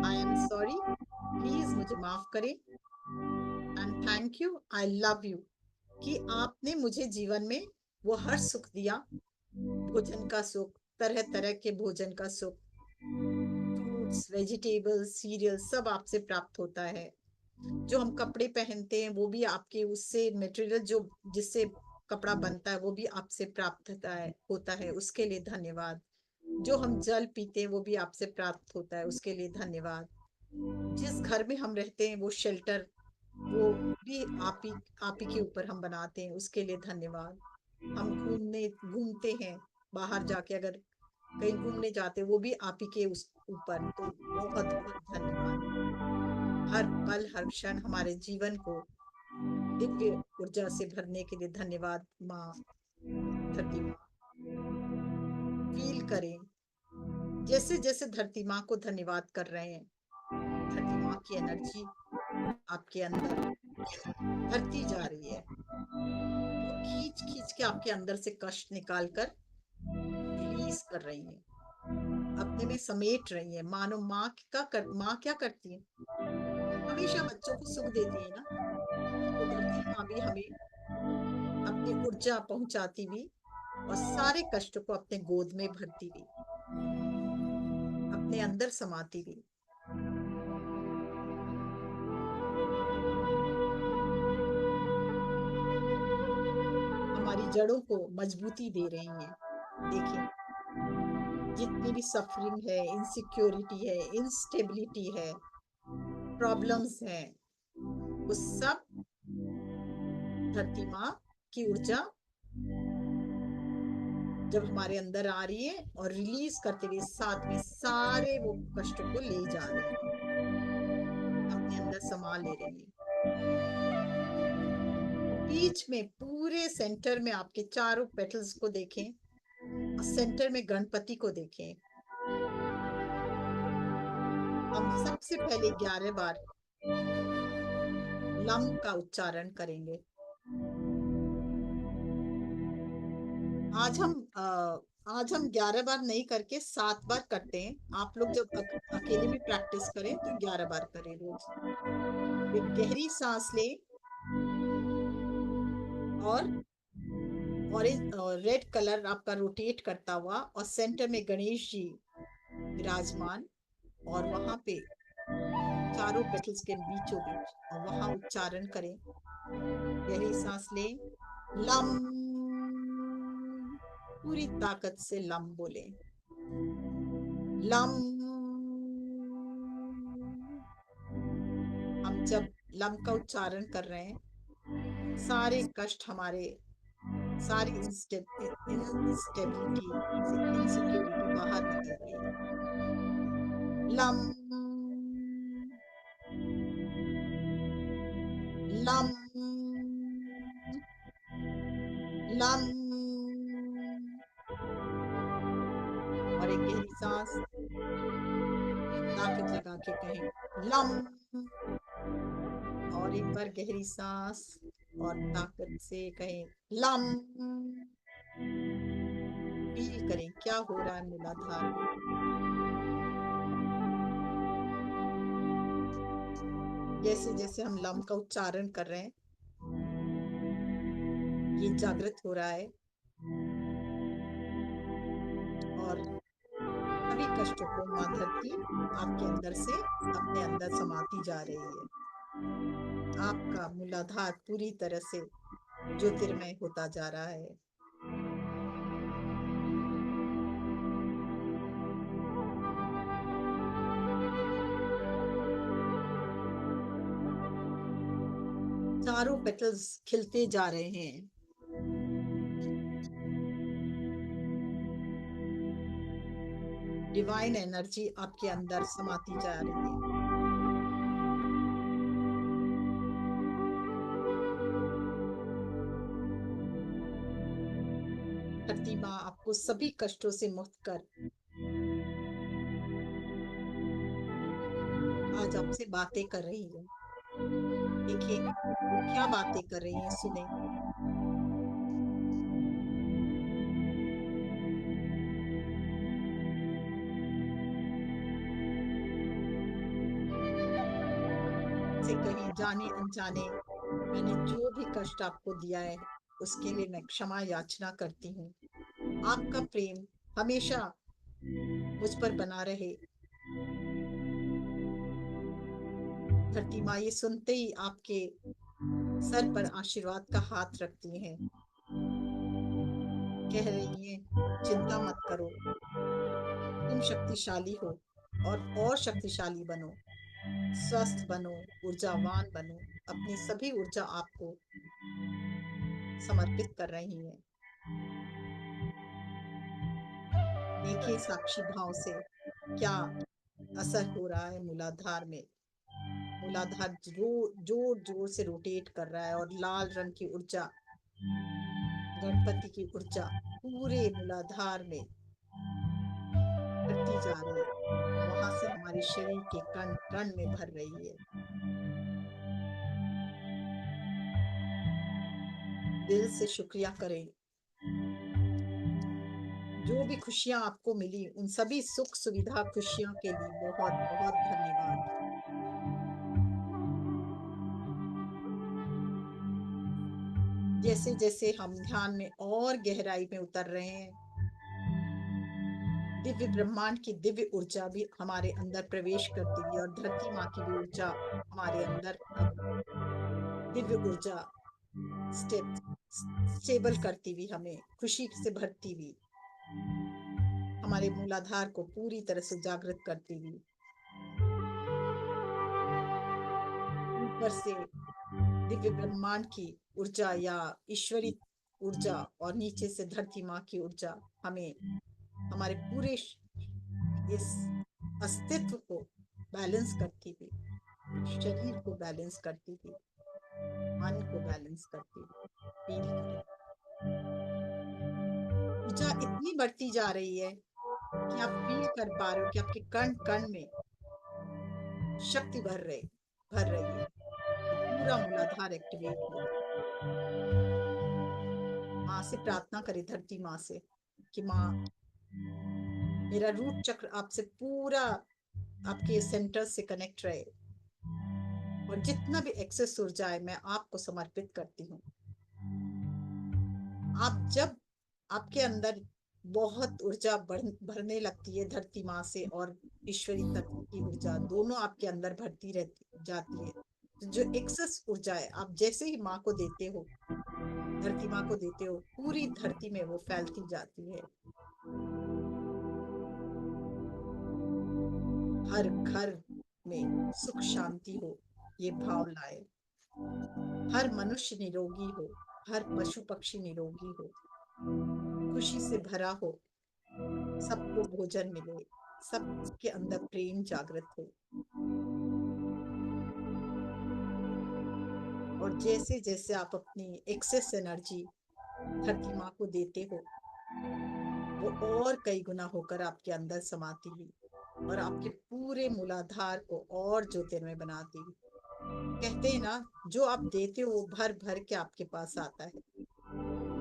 S2: आई एम सॉरी, प्लीज मुझे माफ करें। And thank you, I love you, कि आपने मुझे जीवन में वो हर सुख दिया, भोजन का सुख, तरह तरह के भोजन का सुख, फ्रूट्स, वेजिटेबल्स, सीरियल सब आपसे प्राप्त होता है। जो हम कपड़े पहनते हैं वो भी आपके उससे मटेरियल जो जिससे कपड़ा बनता है वो भी आपसे प्राप्त होता है, उसके लिए धन्यवाद। जो हम जल पीते हैं वो भी आपसे प्राप्त होता है, उसके लिए धन्यवाद। जिस घर में हम रहते हैं वो शेल्टर, वो भी आप ही के ऊपर हम बनाते हैं, उसके लिए धन्यवाद। हम घूमते हैं बाहर जाके, अगर कहीं घूमने जाते हैं वो भी आप ही के उस ऊपर, तो बहुत बहुत धन्यवाद। हर पल हर क्षण हमारे जीवन को दिव्य ऊर्जा से भरने के लिए धन्यवाद माँ, धरती माँ। फील करें जैसे जैसे धरती माँ को धन्यवाद कर रहे हैं, धरती माँ की एनर्जी आपके अंदर भरती जा रही है, वो खींच खींच के आपके अंदर से कष्ट निकाल कर रिलीज कर रही है, अपने में समेट रही है। मानो माँ क्या करती है, हमेशा बच्चों को सुख देती है ना, तो धरती माँ भी हमें अपनी ऊर्जा पहुंचाती हुई और सारे कष्ट को अपने गोद में भरती हुई, अपने अंदर समाती हुई। हमारी जड़ों को मजबूती दे रही हैं। देखिए जितनी भी सफरिंग है, इनसिक्योरिटी है, इंस्टेबिलिटी है, प्रॉब्लम्स हैं, वो सब धरती माँ की ऊर्जा जब हमारे अंदर आ रही है और रिलीज करते हुए साथ में सारे वो कष्ट को ले जा रही है, अपने अंदर समा ले रही है। बीच में पूरे सेंटर में आपके चारों पेटल्स को देखें और सेंटर में गणपति को देखें। हम सबसे पहले 11 बार लम का उच्चारण करेंगे। आज हम 11 बार नहीं करके 7 बार करते हैं। आप लोग जब अकेले भी प्रैक्टिस करें तो 11 बार करें रोज। एक गहरी सांस लें और ऑरेंज और रेड कलर आपका रोटेट करता हुआ और सेंटर में गणेश जी विराजमान, और वहां पे चारों पेटल्स के बीचों बीच, और वहां उच्चारण करें। गहरी सांस लें, लम, पूरी ताकत से लम बोले, लम। हम जब लम का उच्चारण कर रहे हैं, सारे कष्ट हमारे सारी इंस्टेबिलिटी से इनसिक्योरिटी बाहर निकल रही है। लम लम लम, और एक गहरी सांस ताकत लगा के कहें लम, और एक बार गहरी सांस और ताकत से कहें लम। फील करें क्या हो रहा है मूलाधार में। जैसे जैसे हम लम का उच्चारण कर रहे हैं, ये जागृत हो रहा है और सभी कष्टों को मां धरती आपके अंदर से अपने अंदर समाती जा रही है। आपका मूलाधार पूरी तरह से ज्योतिर्मय होता जा रहा है। चारों पेटल्स खिलते जा रहे हैं। डिवाइन एनर्जी आपके अंदर समाती जा रही है। धरती माँ आपको सभी कष्टों से मुक्त कर आज आपसे बातें कर रही है। देखिए वो क्या बातें कर रही है, सुने। से कहीं जाने अनजाने मैंने जो भी कष्ट आपको दिया है उसके लिए मैं क्षमा याचना करती हूँ। आपका प्रेम हमेशा मुझ पर बना रहे। धरती माँ ये सुनते ही आपके सर पर आशीर्वाद का हाथ रखती हैं, कह रही हैं चिंता मत करो, तुम शक्तिशाली हो और शक्तिशाली बनो, स्वस्थ बनो, ऊर्जावान बनो। अपनी सभी ऊर्जा आपको समर्पित कर रही हैं। देखिए साक्षी भाव से क्या असर हो रहा है मूलाधार में। मूलाधार जोर जोर से रोटेट कर रहा है और लाल रंग की ऊर्जा, गणपति की ऊर्जा पूरे मूलाधार में बढ़ती जा रही है। वहां से हमारे शरीर के कण कण में भर रही है। दिल से शुक्रिया करें। जो भी खुशियां आपको मिली उन सभी सुख सुविधा खुशियों के लिए बहुत बहुत धन्यवाद। जैसे जैसे हम ध्यान में और गहराई में उतर रहे हैं, दिव्य ब्रह्मांड की दिव्य ऊर्जा भी हमारे अंदर प्रवेश करती हुई और धरती माँ की भी ऊर्जा हमारे अंदर अब दिव्य ऊर्जा स्टेबल करती हुई, हमें खुशी से भरती हुई, हमारे मूलाधार को पूरी तरह से जागृत करती हुई, ऊपर से दिव्य ब्रह्मांड की ऊर्जा या ईश्वरी ऊर्जा और नीचे से धरती माँ की ऊर्जा हमें हमारे पूरे इस अस्तित्व को बैलेंस करती हुई, शरीर को बैलेंस करती हुई, मन को बैलेंस करती हुई फील करें। ऊर्जा इतनी बढ़ती जा रही है कि आप फील कर पा रहे हो कि आपके कण कण में शक्ति भर रही है। पूरा मूलाधार एक्टिवेट हो रहा है। माँ से प्रार्थना करें, धरती माँ से, कि माँ मेरा रूट चक्र आपसे पूरा आपके सेंटर से कनेक्ट रहे और जितना भी एक्सेस ऊर्जा है मैं आपको समर्पित करती हूँ। आप जब आपके अंदर बहुत ऊर्जा भरने लगती है धरती माँ से और ईश्वरी तत्व की ऊर्जा दोनों आपके अंदर भरती रहती जाती है, तो जो एक्सेस ऊर्जा है आप जैसे ही माँ को देते हो, धरती माँ को देते हो, पूरी धरती में वो फैलती जाती है। हर घर में सुख शांति हो ये भाव लाए, हर मनुष्य निरोगी हो, हर पशु पक्षी निरोगी हो, खुशी से भरा हो, सबको भोजन मिले, सबके अंदर प्रेम जागृत हो। और जैसे जैसे आप अपनी एक्सेस एनर्जी धरती माँ को देते हो, वो और कई गुना होकर आपके अंदर समाती हुई और आपके पूरे मूलाधार को और ज्योतिर्मय बनाती हुई। कहते हैं ना, जो आप देते हो वो भर भर के आपके पास आता है।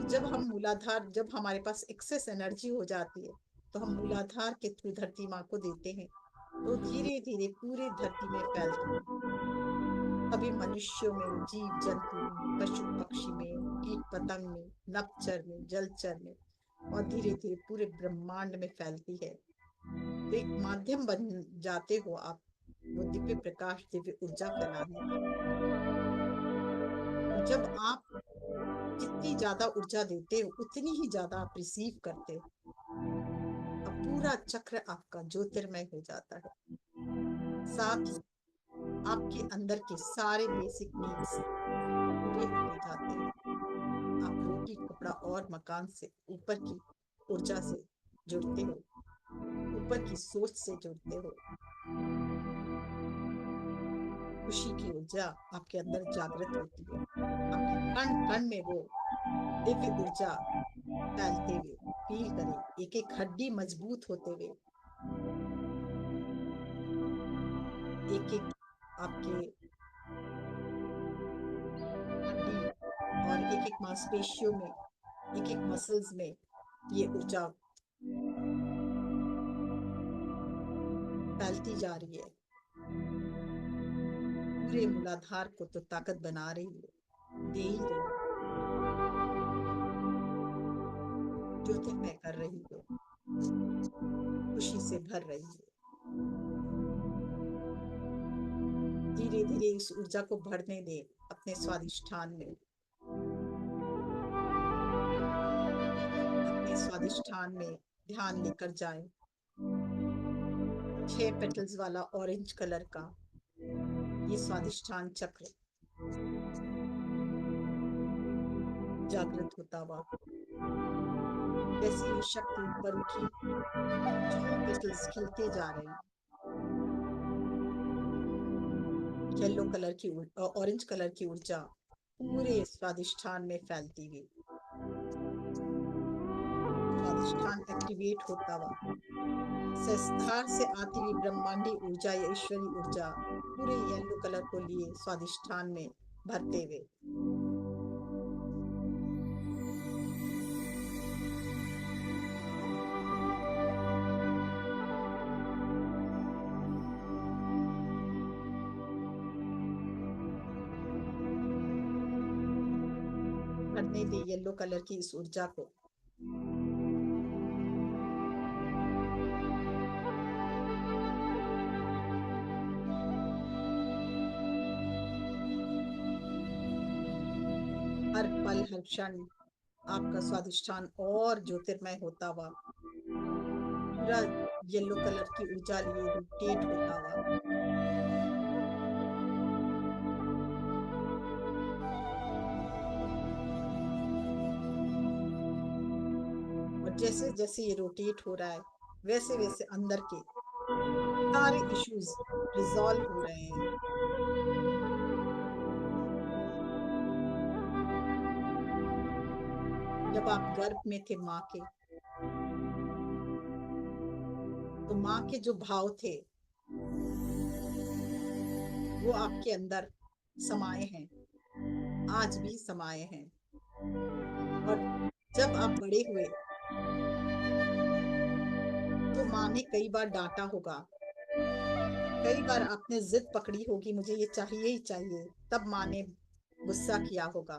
S2: जब हम मूलाधार, जब हमारे पास एक्सेस एनर्जी हो जाती है, तो हम मूलाधार के थ्रू धरती माँ को देते हैं, तो धीरे धीरे पूरे धरती में फैलती है। कभी मनुष्यों में, जीव जंतु में, पशु पक्षी में, कीट पतंग में, नभचर में, जलचर में, और धीरे धीरे पूरे ब्रह्मांड में फैलती है। तो एक माध्यम बन जाते हो आप, वो दिव्य प्रकाश, दिव्य ऊर्जा फैलाने का। जब आप जितनी ज्यादा ऊर्जा देते हो, उतनी ही ज्यादा आप रिसीव करते हो। अब पूरा चक्र आपका ज्योतिर्मय हो जाता है। साथ ही आपके अंदर के सारे बेसिक नीड्स पूरे होते जाते हैं। आप रोटी, कपड़ा और मकान से ऊपर की ऊर्जा से जुड़ते हो, ऊपर की सोच से जुड़ते हो। खुशी की ऊर्जा आपके अंदर जागृत होती है। आपके कण कण में वो दिव्य ऊर्जा फैलते हुए फील करें, एक एक हड्डी मजबूत होते हुए, एक एक आपके हड्डी और एक एक मांसपेशियों में, एक एक मसल्स में ये ऊर्जा फैलती जा रही है। पूरे मूलाधार को तो ताकत बना रही है, दे ही रही है, ज्योतिर्मय कर रही हो, खुशी से भर रही है। धीरे धीरे इस ऊर्जा को बढ़ने दे अपने स्वादिष्ठान में। अपने स्वादिष्ठान में ध्यान लेकर जाए 6 पेटल्स वाला ऑरेंज कलर का ये स्वादिष्ठान चक्र जागृत होता हुआ, जैसे ये शक्ति ऊपर उठी, 6 पेटल्स खिलते जा रहे हैं। येलो कलर की, ऑरेंज कलर की ऊर्जा पूरे स्वादिष्ठान में फैलती हुई, स्वादिष्ठान एक्टिवेट होता हुआ, सहस्त्रार से आती हुई ब्रह्मांडी ऊर्जा या ईश्वरी ऊर्जा पूरे येलो कलर को लिए स्वादिष्ठान में भरते हुए। भरने दे येलो कलर की इस ऊर्जा को। हर पल हर क्षण आपका स्वादिष्ठान और ज्योतिर्मय होता हुआ, पूरा येलो कलर की ऊर्जा लिए रोटेट होता हुआ, और जैसे जैसे ये रोटेट हो रहा है, वैसे वैसे अंदर के सारे इश्यूज रिजॉल्व हो रहे हैं। जब आप गर्भ में थे माँ के, तो माँ के जो भाव थे वो आपके अंदर समाये हैं, आज भी समाये हैं। और जब आप बड़े हुए तो माँ ने कई बार डांटा होगा, कई बार आपने जिद पकड़ी होगी, मुझे ये चाहिए ही चाहिए, तब माँ ने गुस्सा किया होगा।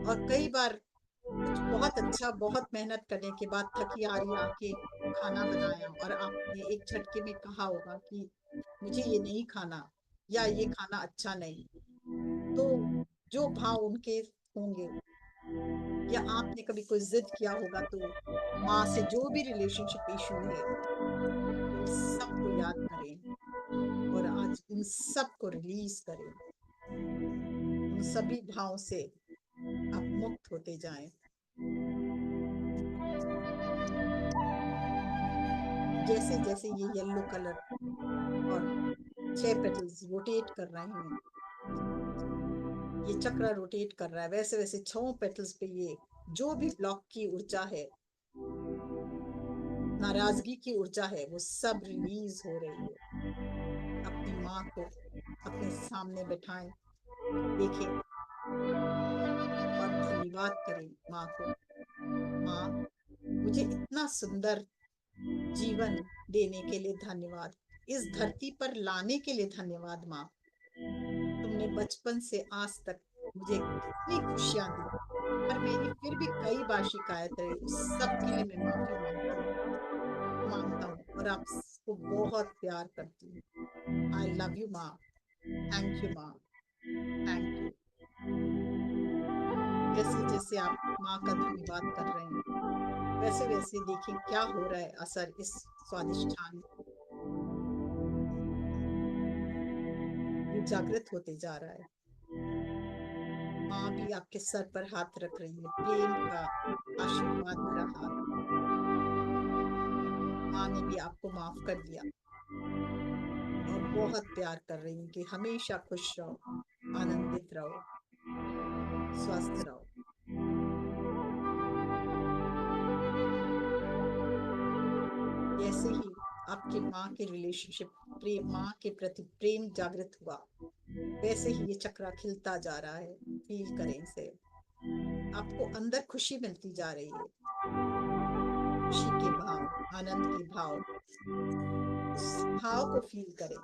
S2: और कई बार कुछ बहुत अच्छा, बहुत मेहनत करने के बाद थकी हारी आके खाना बनाया और आपने एक झटके में कहा होगा कि मुझे ये नहीं खाना या ये खाना अच्छा नहीं। तो जो भाव उनके होंगे, या आपने कभी कोई जिद किया होगा, तो माँ से जो भी रिलेशनशिप इशू है, उन सबको याद करें और आज उन सबको रिलीज करें। उन सभी भावों से आप मुक्त होते जाएं। जैसे जैसे ये येलो कलर और 6 पेटल्स रोटेट कर रहे हैं, ये चक्र रोटेट कर रहा है, वैसे वैसे 6 पेटल्स पे ये जो भी ब्लॉक की ऊर्जा है, नाराजगी की ऊर्जा है, वो सब रिलीज हो रही है। अपनी माँ को अपने सामने बैठाएं, देखें और धन्यवाद करें माँ को। माँ, मुझे इतना सुंदर जीवन देने के लिए धन्यवाद, इस धरती पर लाने के लिए धन्यवाद माँ। तुमने बचपन से आज तक मुझे कितनी खुशियां दी, पर मेरी फिर भी कई बार शिकायत रही, उस सब के लिए मैं माफी मांगता हूँ और आपको बहुत प्यार करती हूँ। आई लव यू माँ, थैंक यू माँ, थैंक यू। जैसे जैसे आप माँ का धन्यवाद कर रहे हैं, वैसे वैसे देखें क्या हो रहा है असर इस स्वादिष्ठान में। ये जागृत होते जा रहा है। माँ भी आपके सर पर हाथ रख रही है, प्रेम का आशीर्वाद भरा हाथ। माँ ने भी आपको माफ कर दिया और बहुत प्यार कर रही है कि हमेशा खुश रहो, आनंदित रहो, स्वस्थ रहो। जैसे ही आपकी माँ के रिलेशनशिप, प्रेम, माँ के प्रति प्रेम जागृत हुआ, वैसे ही ये चक्रा खिलता जा रहा है। फील करें इसे, आपको अंदर खुशी मिलती जा रही है, खुशी के भाव, आनंद के भाव, उस भाव को फील करें।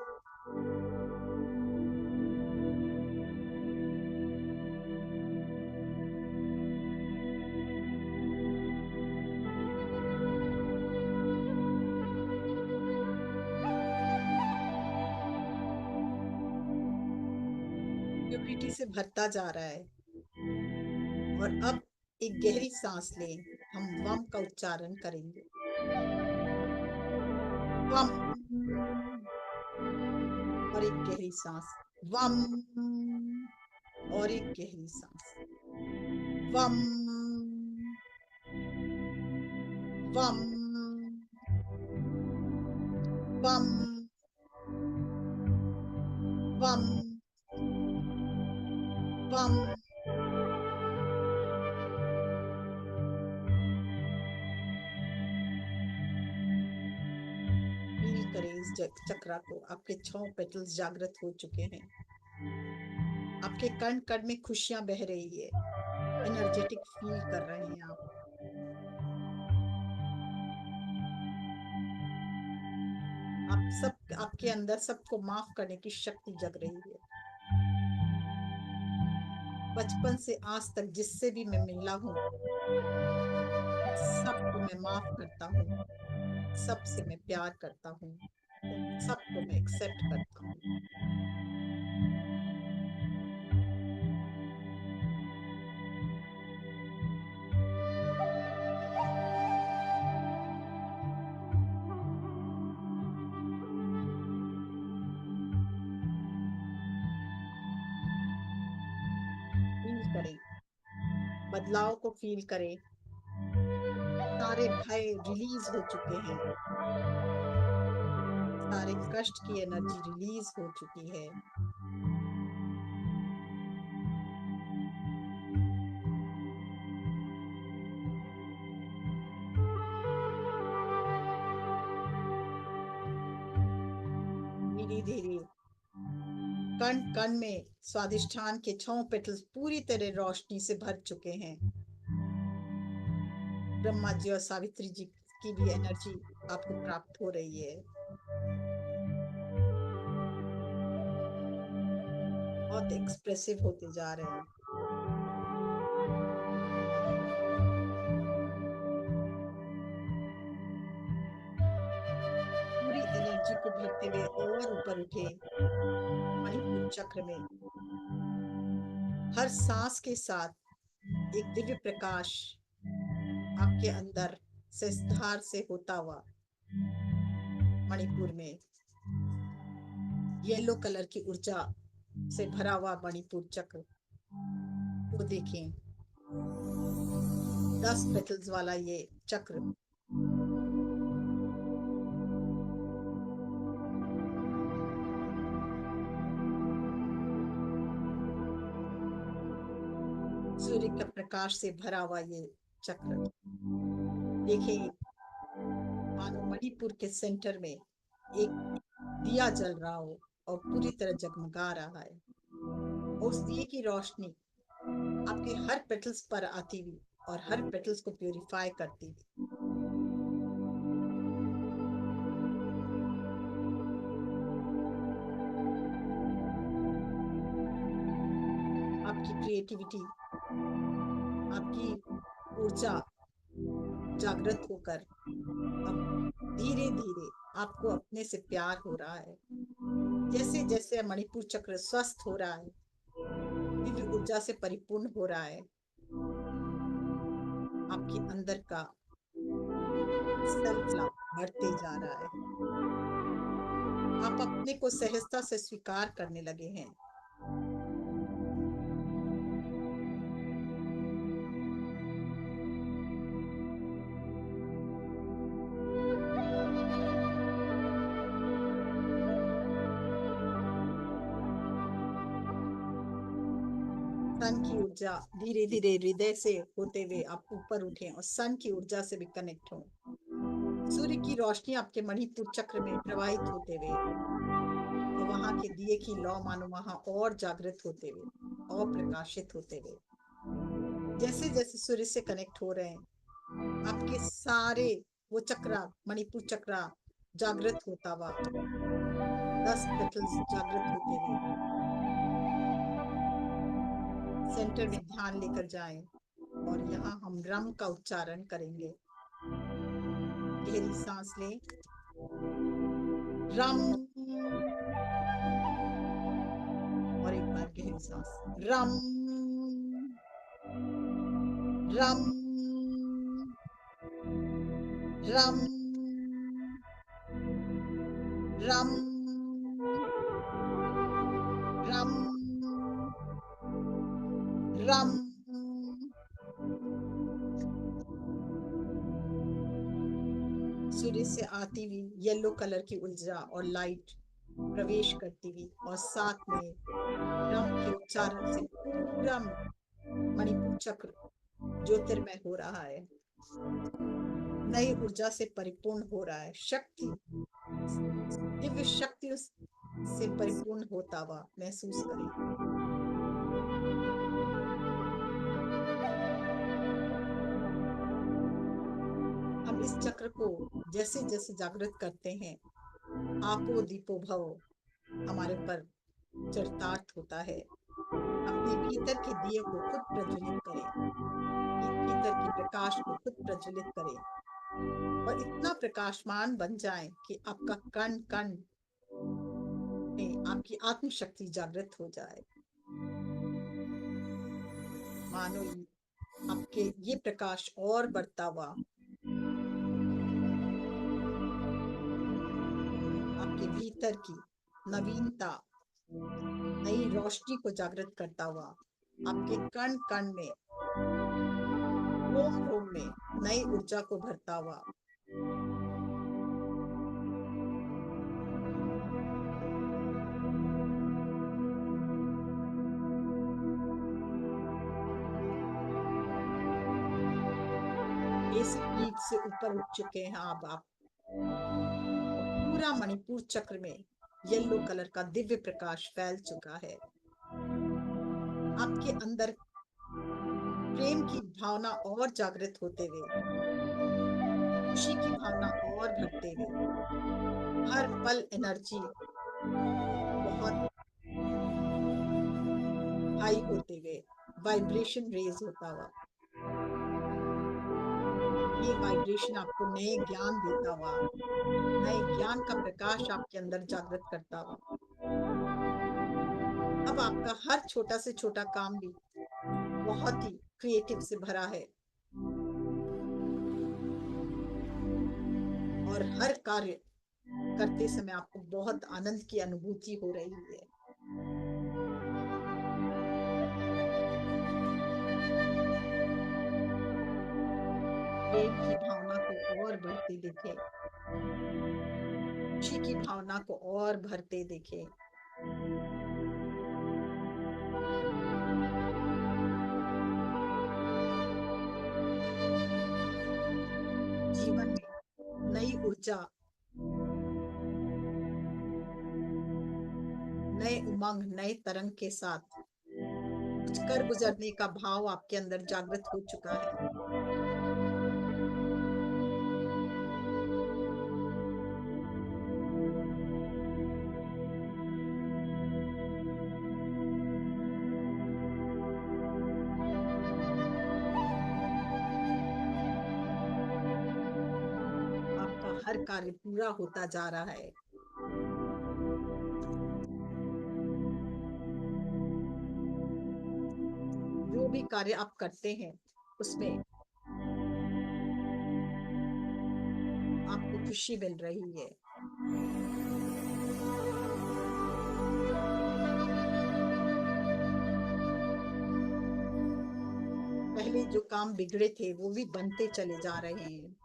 S2: प्योरिटी से भरता जा रहा है। और अब एक गहरी सांस लें, हम वम का उच्चारण करेंगे। वम, और एक गहरी सांस, वम, और एक गहरी सांस, वम, वम, वम, वम, वम। फील करें इस चक्रा को। आपके 6 पेटल्स जागृत हो चुके हैं। आपके कण कण में खुशियां बह रही है, एनर्जेटिक फील कर रहे हैं आप। आप सब, आपके अंदर सबको माफ करने की शक्ति जग रही है। बचपन से आज तक जिससे भी मैं मिला हूँ, सबको मैं माफ करता हूँ, सबसे मैं प्यार करता हूँ, सबको मैं एक्सेप्ट करता हूँ। फील करें, बदलाव को फील करें। सारे भय रिलीज हो चुके हैं, सारे कष्ट की एनर्जी रिलीज हो चुकी है। धीरे धीरे कण कण में स्वादिष्ठान के 6 पेटल्स पूरी तरह रोशनी से भर चुके हैं। ब्रह्मा जी और सावित्री जी की भी एनर्जी आपको प्राप्त हो रही है। बहुत एक्सप्रेसिव होते जा रहे हैं। पूरी एनर्जी को भरते हुए और ऊपर उठे मणिपुर चक्र में। हर सांस के साथ एक दिव्य प्रकाश आपके अंदर से धार से होता हुआ मणिपुर में, येलो कलर की ऊर्जा से भरा हुआ मणिपुर चक्र को देखें। 10 पेटल्स वाला ये चक्र। सूर्य के प्रकाश से भरा हुआ ये चक्र। देखिए, मानो मणिपुर के सेंटर में एक दिया जल रहा हो और पूरी तरह जगमगा रहा है। उस दिए की रोशनी आपके हर पेटल्स पर आती हुई और हर पेटल्स को प्यूरिफाई करती हुई। आपकी क्रिएटिविटी, आपकी ऊर्जा जागृत होकर अब धीरे धीरे आपको अपने से प्यार हो रहा है। जैसे जैसे मणिपुर चक्र स्वस्थ हो रहा है, दिव्य ऊर्जा से परिपूर्ण हो रहा है, आपके अंदर का सेल्फ लव बढ़ते जा रहा है। आप अपने को सहजता से स्वीकार करने लगे हैं। सन की ऊर्जा धीरे धीरे हृदय से होते हुए आप ऊपर उठे और सन की ऊर्जा से भी कनेक्ट हो। सूर्य की रोशनी आपके मणिपुर चक्र में प्रवाहित होते हुए और वहां के दिए की लौ मानो वहां और जागृत होते हुए और प्रकाशित होते हुए। जैसे जैसे सूर्य से कनेक्ट हो रहे हैं, आपके सारे वो चक्रा, मणिपुर चक्रा जागृत होता हुआ, 10 पेटल्स जागृत होते हुए सेंटर में ध्यान लेकर जाएं और यहाँ हम रम का उच्चारण करेंगे। गहरी सांस लें। रम। और एक बार गहरी सांस। रम रम रम रम रम रम। सूर्य से आती हुई येलो कलर की ऊर्जा और लाइट प्रवेश करती हुई और साथ में रम के उच्चारण से पूरा मणिपुर चक्र ज्योतिर्मय हो रहा है, नई ऊर्जा से परिपूर्ण हो रहा है। शक्ति, दिव्य शक्ति से परिपूर्ण होता हुआ महसूस करें। हम इस चक्र को जैसे जैसे जागृत करते हैं, आपो दीपो भव हमारे पर चरितार्थ होता है। अपने भीतर के दिए को खुद प्रज्वलित करें, भीतर के प्रकाश को खुद प्रज्वलित करें और इतना प्रकाशमान बन जाएं कि आपका कण कण में आपकी आत्मशक्ति जागृत हो जाए। मानो आपके ये प्रकाश और बढ़ता हुआ आपके भीतर की नवीनता, नई रोशनी को जागृत करता हुआ आपके कण कण में, रोम रोम में नई ऊर्जा को भरता हुआ बेसिक नीड से ऊपर उठ चुके हैं अब आप। पूरा मणिपुर चक्र में येलो कलर का दिव्य प्रकाश फैल चुका है। आपके अंदर प्रेम की भावना और जागृत होते हुए, खुशी की भावना और भरते हुए, हर पल एनर्जी बहुत हाई होते हुए वाइब्रेशन रेज होता हुआ, ये वाइब्रेशन आपको नए ज्ञान देता हुआ, नए ज्ञान का प्रकाश आपके अंदर जागृत करता हुआ। अब आपका हर छोटा से छोटा काम भी बहुत ही क्रिएटिव से भरा है और हर कार्य करते समय आपको बहुत आनंद की अनुभूति हो रही है। प्रेम की भावना को और बढ़ते देखें, खुशी की भावना को और भरते देखें। जीवन में नई ऊर्जा, नए उमंग, नए तरंग के साथ कुछ कर गुजरने का भाव आपके अंदर जागृत हो चुका है। आपका हर कार्य पूरा होता जा रहा है। जो भी कार्य आप करते हैं उसमें आपको खुशी मिल रही है। पहले जो काम बिगड़े थे वो भी बनते चले जा रहे हैं।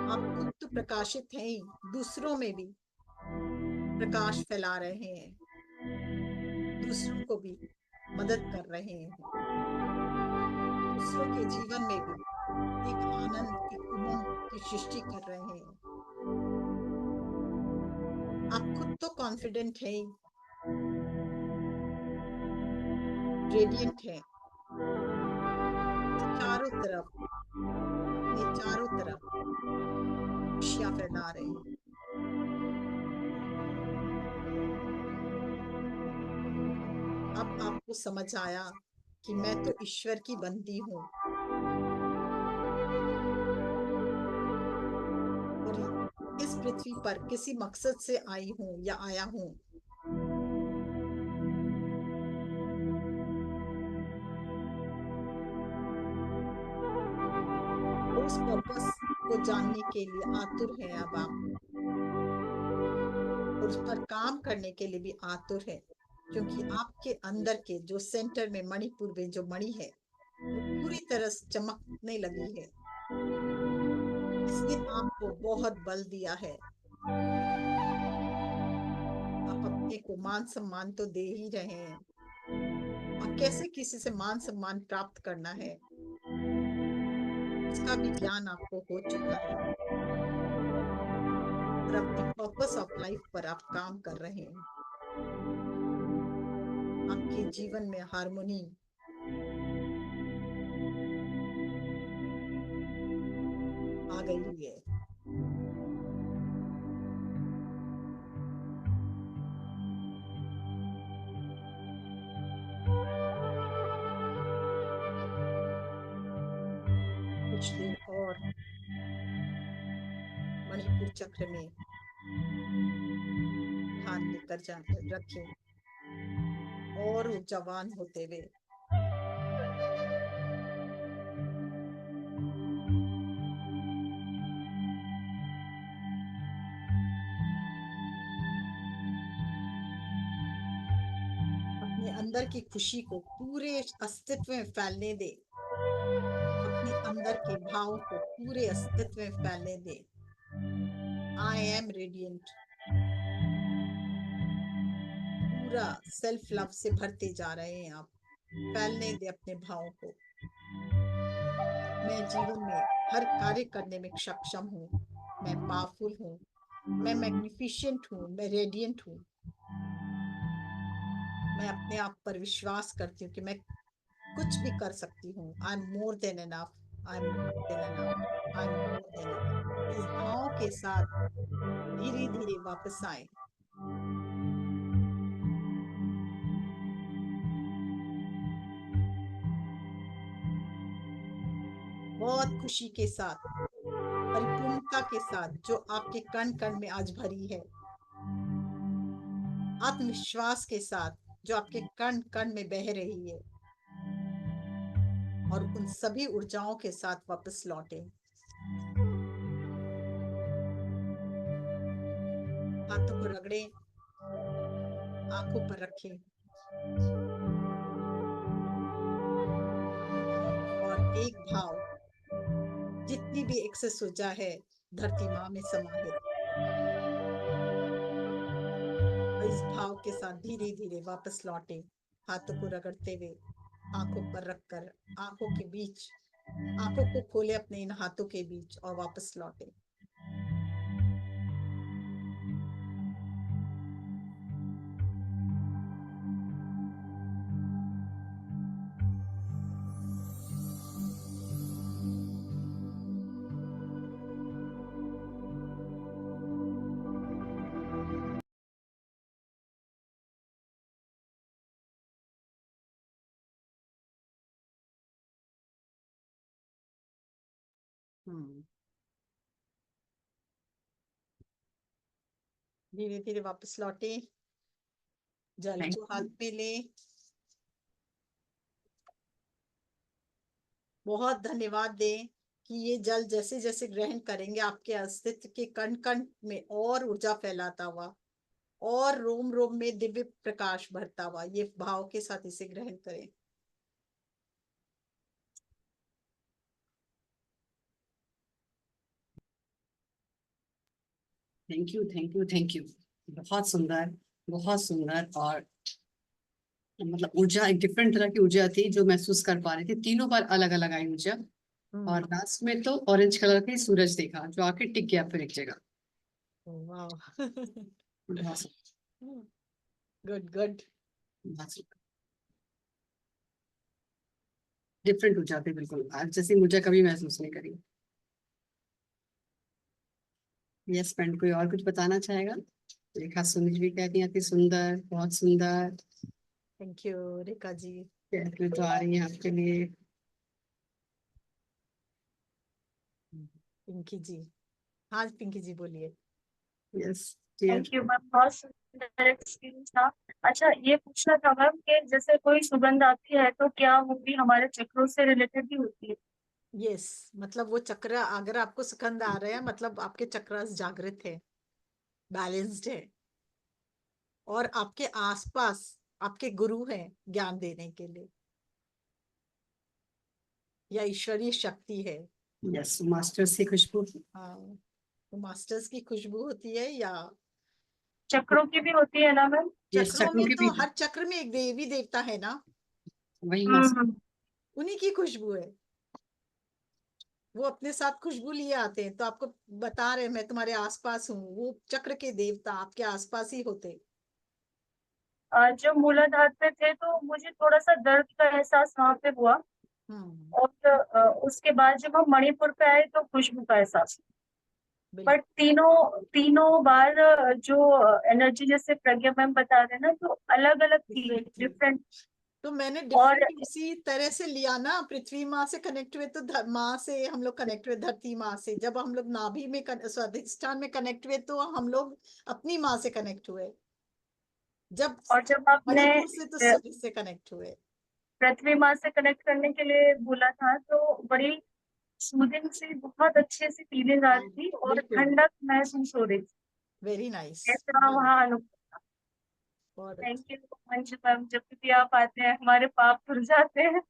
S2: आप खुद तो प्रकाशित हैं ही, दूसरों में भी प्रकाश फैला रहे हैं, दूसरों को भी मदद कर रहे हैं, दूसरों के जीवन में भी एक आनंद की उमंग की सृष्टि कर रहे हैं। आप खुद तो कॉन्फिडेंट हैं ही, रेडिएंट है, चारों तरफ, अपने चारों तरफ खुशियां फैला रहे हैं। अब आपको समझ आया कि मैं तो ईश्वर की बंदी हूँ और इस पृथ्वी पर किसी मकसद से आई हूँ या आया हूँ। उस पर्पस को जानने के लिए आतुर हैं अब आप, और उस पर काम करने के लिए भी आतुर है, क्योंकि आपके अंदर के जो सेंटर में मणिपुर में जो मणि है वो पूरी तरह से चमकने लगी है। इसने आपको बहुत बल दिया है। आप अपने को मान सम्मान तो दे ही रहे हैं, और कैसे किसी से मान सम्मान प्राप्त करना है इसका भी ज्ञान आपको हो चुका है, और अपने पर्पस ऑफ लाइफ पर आप काम कर रहे हैं। आपके जीवन में हार्मोनी आ गई है। कुछ देर और मणिपुर चक्र में ध्यान लेकर जा रखें और ऊर्जावान होते हुए अपने अंदर की खुशी को पूरे अस्तित्व में फैलने दे, अपने अंदर के भाव को पूरे अस्तित्व में फैलने दे। आई एम रेडिएंट, पूरा सेल्फ लव से भरते जा रहे हैं आप। फैलने दे अपने भावों को। मैं जीवन में हर कार्य करने में सक्षम हूँ, मैं पावरफुल हूँ, मैं मैग्निफिशिएंट हूँ, मैं रेडिएंट हूँ। मैं अपने आप पर विश्वास करती हूँ कि मैं कुछ भी कर सकती हूँ। I am more than enough, I am more than enough, I am more than enough. इस भाव के साथ धीरे धीरे वापस आए। बहुत खुशी के साथ, परिपूर्णता के साथ जो आपके कण कण में आज भरी है, आत्मविश्वास के साथ जो आपके कण कण में बह रही है, और उन सभी ऊर्जाओं के साथ वापस लौटे। हाथों को रगड़े, आंखों पर रखें और एक भाव, जितनी भी एक्सेस ऊर्जा है धरती माँ में समाहित, इस भाव के साथ धीरे धीरे वापस लौटे, हाथों को रगड़ते हुए, आंखों पर रखकर, आंखों के बीच, आंखों को खोले अपने इन हाथों के बीच और वापस लौटे। धीरे धीरे वापस लौटे, जल
S1: Thank
S2: को हाथ में ले। बहुत धन्यवाद दें कि ये जल जैसे जैसे ग्रहण करेंगे आपके अस्तित्व के कण कण में और ऊर्जा फैलाता हुआ और रोम रोम में दिव्य प्रकाश भरता हुआ, ये भाव के साथ इसे ग्रहण करें।
S1: Thank you, thank you, thank you. बहुत सुंदर, बहुत सुंदर। और मतलब ऊर्जा एक डिफरेंट तरह की ऊर्जा थी जो महसूस कर पा रही थी। तीनों बार अलग अलग आई ऊर्जा, और लास्ट में तो ऑरेंज कलर का ही सूरज देखा जो आके टिक गया फिर एक जगह।
S2: वाह
S1: बहुत
S2: गुड गुड।
S1: डिफरेंट ऊर्जा थी बिल्कुल, आज जैसी ऊर्जा कभी महसूस नहीं करी। यस फ्रेंड, कोई और कुछ बताना चाहेगा? रेखा सुनील भी कहती है कि सुंदर, बहुत सुंदर।
S2: Thank you Rekha ji.
S1: कहती तो आ रही है आपके लिए।
S2: पिंकी जी, हाँ पिंकी जी बोलिए।
S1: यस
S6: थैंक यू मैम, बहुत सुंदर एक्सपीरियंस था। अच्छा, ये पूछना था मैम कि जैसे कोई सुगंध आती है तो क्या वो भी हमारे चक्रों से रिलेटेड ही होती है?
S2: यस, मतलब वो चक्र अगर आपको सुगंध आ रहा है मतलब आपके चक्रास जागृत है, बैलेंस्ड है, और आपके आसपास आपके गुरु हैं ज्ञान देने के लिए, या ईश्वरीय शक्ति है।
S1: यस, मास्टर्स की खुशबू।
S2: हाँ, तो मास्टर्स की खुशबू होती है, या
S6: चक्रों की भी होती है ना मैम?
S1: यस,
S2: चक्रों
S1: चक्रों
S2: में
S1: की
S2: तो
S1: भी।
S2: हर चक्र में एक देवी देवता है ना,
S1: वही मास्टर।
S6: हम्म।
S2: उन्हीं की खुशबू है। वो अपने साथ खुशबू लिए आते हैं, तो आपको बता रहे मैं तुम्हारे आसपास हूँ, वो चक्र के देवता आपके आसपास ही होते।
S6: जब मूलाधार पे थे तो मुझे थोड़ा सा दर्द का एहसास वहां पे हुआ, और उसके बाद जब हम मणिपुर पे आए तो खुशबू का एहसास।
S2: बिल्कुल
S6: बट तीनों तीनों बार जो एनर्जी जैसे प्रज्ञा मैम बता रहे हैं ना, तो अलग अलग थी,
S2: डिफरेंट थी।
S6: डिफरेंट।
S2: तो मैंने
S6: और
S2: डिफरेंट उसी तरह से लिया ना, पृथ्वी माँ से कनेक्ट हुए तो माँ से हम लोग कनेक्ट हुए, धरती माँ से जब हम लोग नाभि में स्वादिष्ठान में कनेक्ट हुए तो हम लोग अपनी माँ से कनेक्ट हुए, जब
S6: जब आपने
S2: मणिपुर से तो सूर्य से कनेक्ट हुए।
S6: पृथ्वी माँ से कनेक्ट करने के लिए बोला था तो बड़ी सूदिंग सी, बहुत अच्छे से फीलिंग आ रही थी और
S2: बिल्कुल,
S6: ठंडक महसूस हो रही थी।
S2: Very nice.
S6: ऐसा वहाँ अनुभव।
S2: बहुत
S6: थैंक यू मंजू मैम, जब भी आप आते हैं हमारे पाप धुल जाते हैं।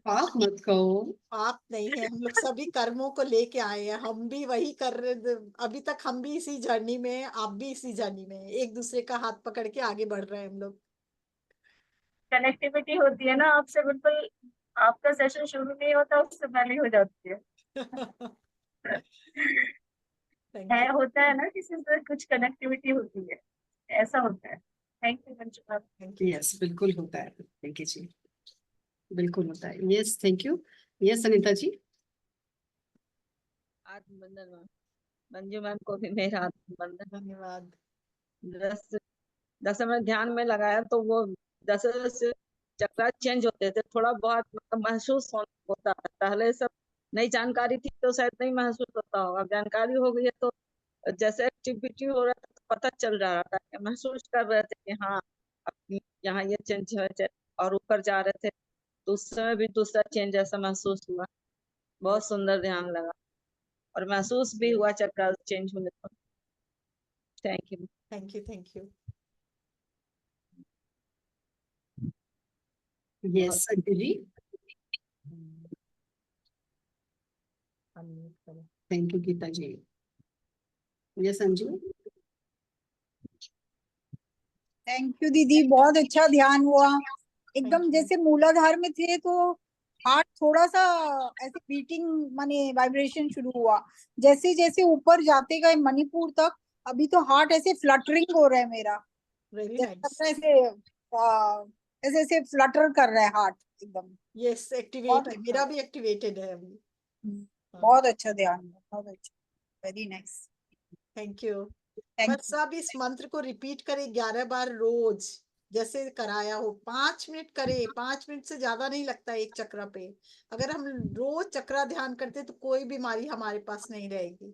S1: आप मत कहो।
S2: पाप नहीं है, हम लोग सभी कर्मों को लेके आए हैं, हम भी वही कर रहे, अभी तक हम भी इसी जर्नी में हैं, आप भी इसी जर्नी में हैं, एक दूसरे का हाथ पकड़ के आगे बढ़ रहे हैं हम लोग।
S6: कनेक्टिविटी होती है ना आपसे, बिल्कुल आपका सेशन शुरू नहीं होता उससे पहले ही हो जाती है।
S2: Thank you.
S6: होता है ना, किसी से कुछ कनेक्टिविटी होती है, ऐसा होता है। Thank you Manju ma'am.
S2: Thank you.
S1: Yes, बिल्कुल होता है। थैंक यू जी, बिल्कुल होता है। Yes, thank you. Yes Anita ji.
S7: Atmabandhan ma'am, Manju ma'am को भी मेरा आत्मबंधन।
S2: धन्यवाद।
S7: दस दस में ध्यान में लगाया तो वो दस चक्र चेंज होते थे, थोड़ा बहुत मतलब महसूस होता है। पहले सब नई जानकारी थी तो शायद नहीं महसूस होता होगा, अब जानकारी हो गई है तो जैसे एक्टिविटी हो रहा था तो पता चल रहा था, महसूस कर रहे थे कि हाँ अब यहाँ ये चेंज है, और ऊपर जा रहे थे तो उस समय भी दूसरा चेंज ऐसा महसूस हुआ। बहुत सुंदर ध्यान लगा और महसूस भी हुआ चक्र चेंज होने पर। Thank you.
S2: Thank you, thank you.
S1: Yes Anju ji,
S2: unmute करो।
S1: Thank you Geeta ji. Yes Anju,
S3: thank you दीदी, बहुत अच्छा ध्यान हुआ। एकदम
S2: Thank you.
S3: जैसे मूलाधार में थे तो हार्ट थोड़ा सा ऐसे बीटिंग माने वाइब्रेशन शुरू हुआ, जैसे जैसे ऊपर जाते गए मणिपुर तक, अभी तो हार्ट ऐसे फ्लटरिंग हो रहा है मेरा,
S2: वेरी
S3: जैसे
S2: नाइस।
S3: लगता है ऐसे ऐसे फ्लटर कर रहा है हार्ट एकदम।
S2: यस,
S3: बहुत
S2: एक्टिवेट है,
S3: अच्छा,
S2: मेरा भी एक्टिवेटेड है अभी।
S3: बहुत अच्छा ध्यान हुआ, बहुत अच्छा, very nice.
S2: Thank you.
S3: Thank
S2: बस आप इस मंत्र को रिपीट करें 11 बार रोज, जैसे कराया हो। 5 मिनट करे, 5 मिनट से ज्यादा नहीं लगता एक चक्र पे। अगर हम रोज चक्रा ध्यान करते तो कोई बीमारी हमारे पास नहीं रहेगी,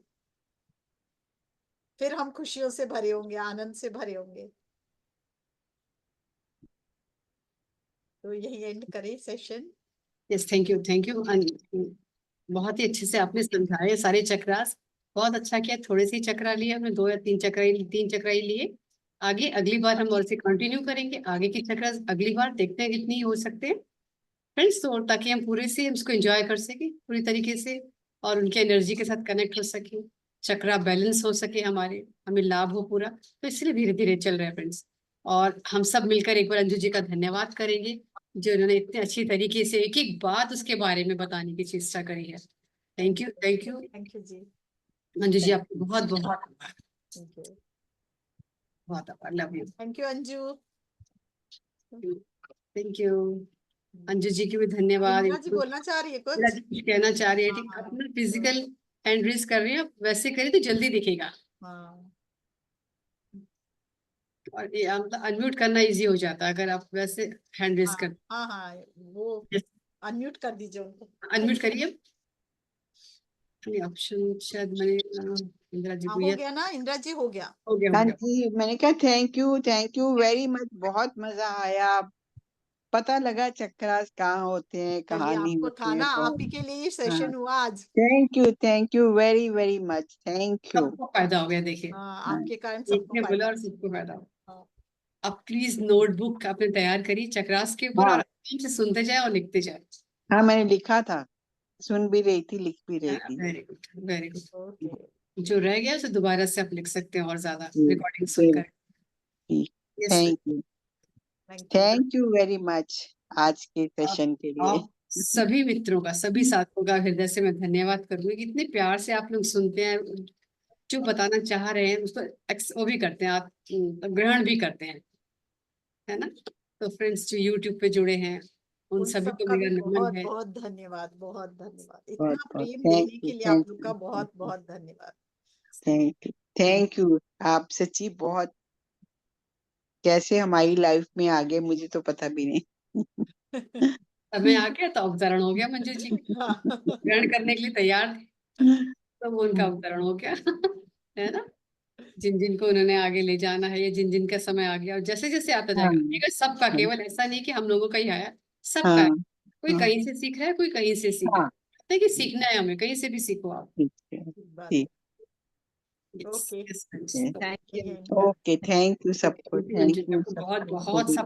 S2: फिर हम खुशियों से भरे होंगे, आनंद से भरे होंगे। तो यही एंड करें session.
S1: Yes thank you, thank you. बहुत ही अच्छे से आपने समझाए सारे चक्रास, बहुत अच्छा किया। थोड़े से ही चक्रा लिए हमने, 2 या 3 चक्रा ही, 3 चक्रा ही लिए। आगे अगली बार हम और से कंटिन्यू करेंगे आगे की चक्रा, अगली बार देखते हैं कितनी हो सकते हैं फ्रेंड्स, तो ताकि हम पूरे से उसको एंजॉय कर सके पूरी तरीके से और उनके एनर्जी के साथ कनेक्ट हो सके, चक्रा बैलेंस हो सके, हमारे हमें लाभ हो पूरा। तो इसलिए धीरे धीरे चल रहे हैं फ्रेंड्स। और हम सब मिलकर एक बार अंजू जी का धन्यवाद करेंगे, जो उन्होंने इतने अच्छी तरीके से एक एक बात उसके बारे में बताने की चेष्टा करी है। Thank you, thank you
S2: thank you ji.
S1: Anju ji, आपको बहुत बहुत
S2: थैंक यू।
S1: बहुत आभार। Love you.
S2: Thank you Anju.
S1: Thank you Anju ji की भी धन्यवाद।
S2: इंदिरा जी बोलना चाह रही है
S1: इंदिरा
S2: कुछ?
S1: जी कुछ कहना चाह रही है, ठीक,
S2: हाँ,
S1: अपना फिजिकल हैंड रेज कर रहे हैं, वैसे करें तो जल्दी दिखेगा।
S2: हाँ,
S1: और ये मतलब अनम्यूट करना इजी हो जाता है अगर आप वैसे हैंड रेज कर।
S2: हाँ, हाँ, वो अनम्यूट कर दीजिए उनको।
S1: अनम्यूट करिए, ऑप्शन शायद मैंने इंदिरा जी
S2: हाँ,
S1: को
S2: हो
S1: ये
S2: गया ना इंदिरा जी, हो गया।
S1: हो गया,
S4: हाँ
S1: हो गया।
S4: जी, मैंने कहा थैंक यू वेरी मच, बहुत मजा आया। पता लगा चक्रास कहाँ होते हैं,
S2: चलिए,
S4: कहाँ नहीं
S2: आपको था
S4: होते हैं।
S2: ना, आप
S4: बहुत
S2: ही के लिए ये
S4: हाँ,
S2: सेशन हुआ आज।
S4: Thank you very very much, thank you.
S1: सबको फायदा हो गया, देखिए
S2: हाँ,
S4: हाँ,
S2: आपके कारण
S1: एक
S2: सबको
S1: ने बोला
S2: फायदा।
S1: और सबको फायदा हो।
S2: हाँ,
S1: अब प्लीज नोटबुक आपने तैयार करी चक्रास के ऊपर और
S4: हाँ,
S1: आराम से सुनते जाए और लिखते जाए।
S4: हाँ, मैंने लिखा था, सुन भी रही थी, लिख भी रही थी।
S1: Very good, very good.
S2: Okay.
S1: जो रह गया उसे दोबारा से आप लिख सकते हैं और ज्यादा रिकॉर्डिंग
S4: बिल्कुल,
S1: सुनकर। Yes
S4: thank you,
S2: thank you.
S4: Thank you very much आज के
S1: आप
S4: सेशन के लिए।
S1: आप सभी मित्रों का, सभी साथियों का हृदय से मैं धन्यवाद करूंगी कि इतने प्यार से आप लोग सुनते हैं, जो बताना चाह रहे हैं उसको वो भी करते हैं, आप ग्रहण भी करते हैं, है ना। तो फ्रेंड्स जो यूट्यूब पे जुड़े हैं उन
S2: उन
S1: सभी को
S2: सबका भी
S1: मेरा नमन
S2: बहुत
S1: है।
S2: बहुत धन्यवाद, बहुत धन्यवाद।
S4: बहुत
S2: इतना
S4: बहुत
S2: प्रेम
S4: थैंक
S2: देने
S4: यू,
S2: के लिए
S4: थैंक
S2: आप लोग
S4: यू,
S2: का बहुत बहुत धन्यवाद।
S4: Thank you. आप सच्ची बहुत, कैसे हमारी लाइफ में आ गए मुझे तो पता भी नहीं।
S1: समय आ गया तो अवतरण हो गया मंजू जी, ग्रहण करने के लिए तैयार थे तो वो उनका अवतरण हो गया है ना। जिन जिन को उन्होंने आगे ले जाना है, या जिन जिन का समय आ गया, और जैसे जैसे आता
S4: हाँ,
S1: जाएगा, ठीक है, सबका, केवल ऐसा नहीं कि हम लोगों का ही आया, सबका है।
S4: हाँ,
S1: कोई
S4: हाँ,
S1: कहीं से सीख रहा है, कोई कहीं से सीख रहा
S4: हाँ,
S1: है, देखिए सीखना है हमें, कहीं से भी सीखो आप।
S4: ठीक है,
S2: बात
S4: ठीक
S2: है। Okay,
S1: Yes, friends.
S4: है।
S7: Thank you.
S2: यही end कर।
S4: ओके, थैंक यू सबको,
S1: Thank you, Manju
S4: thank
S1: ji,
S4: you
S1: आपको बहुत
S4: सबको।
S1: बहुत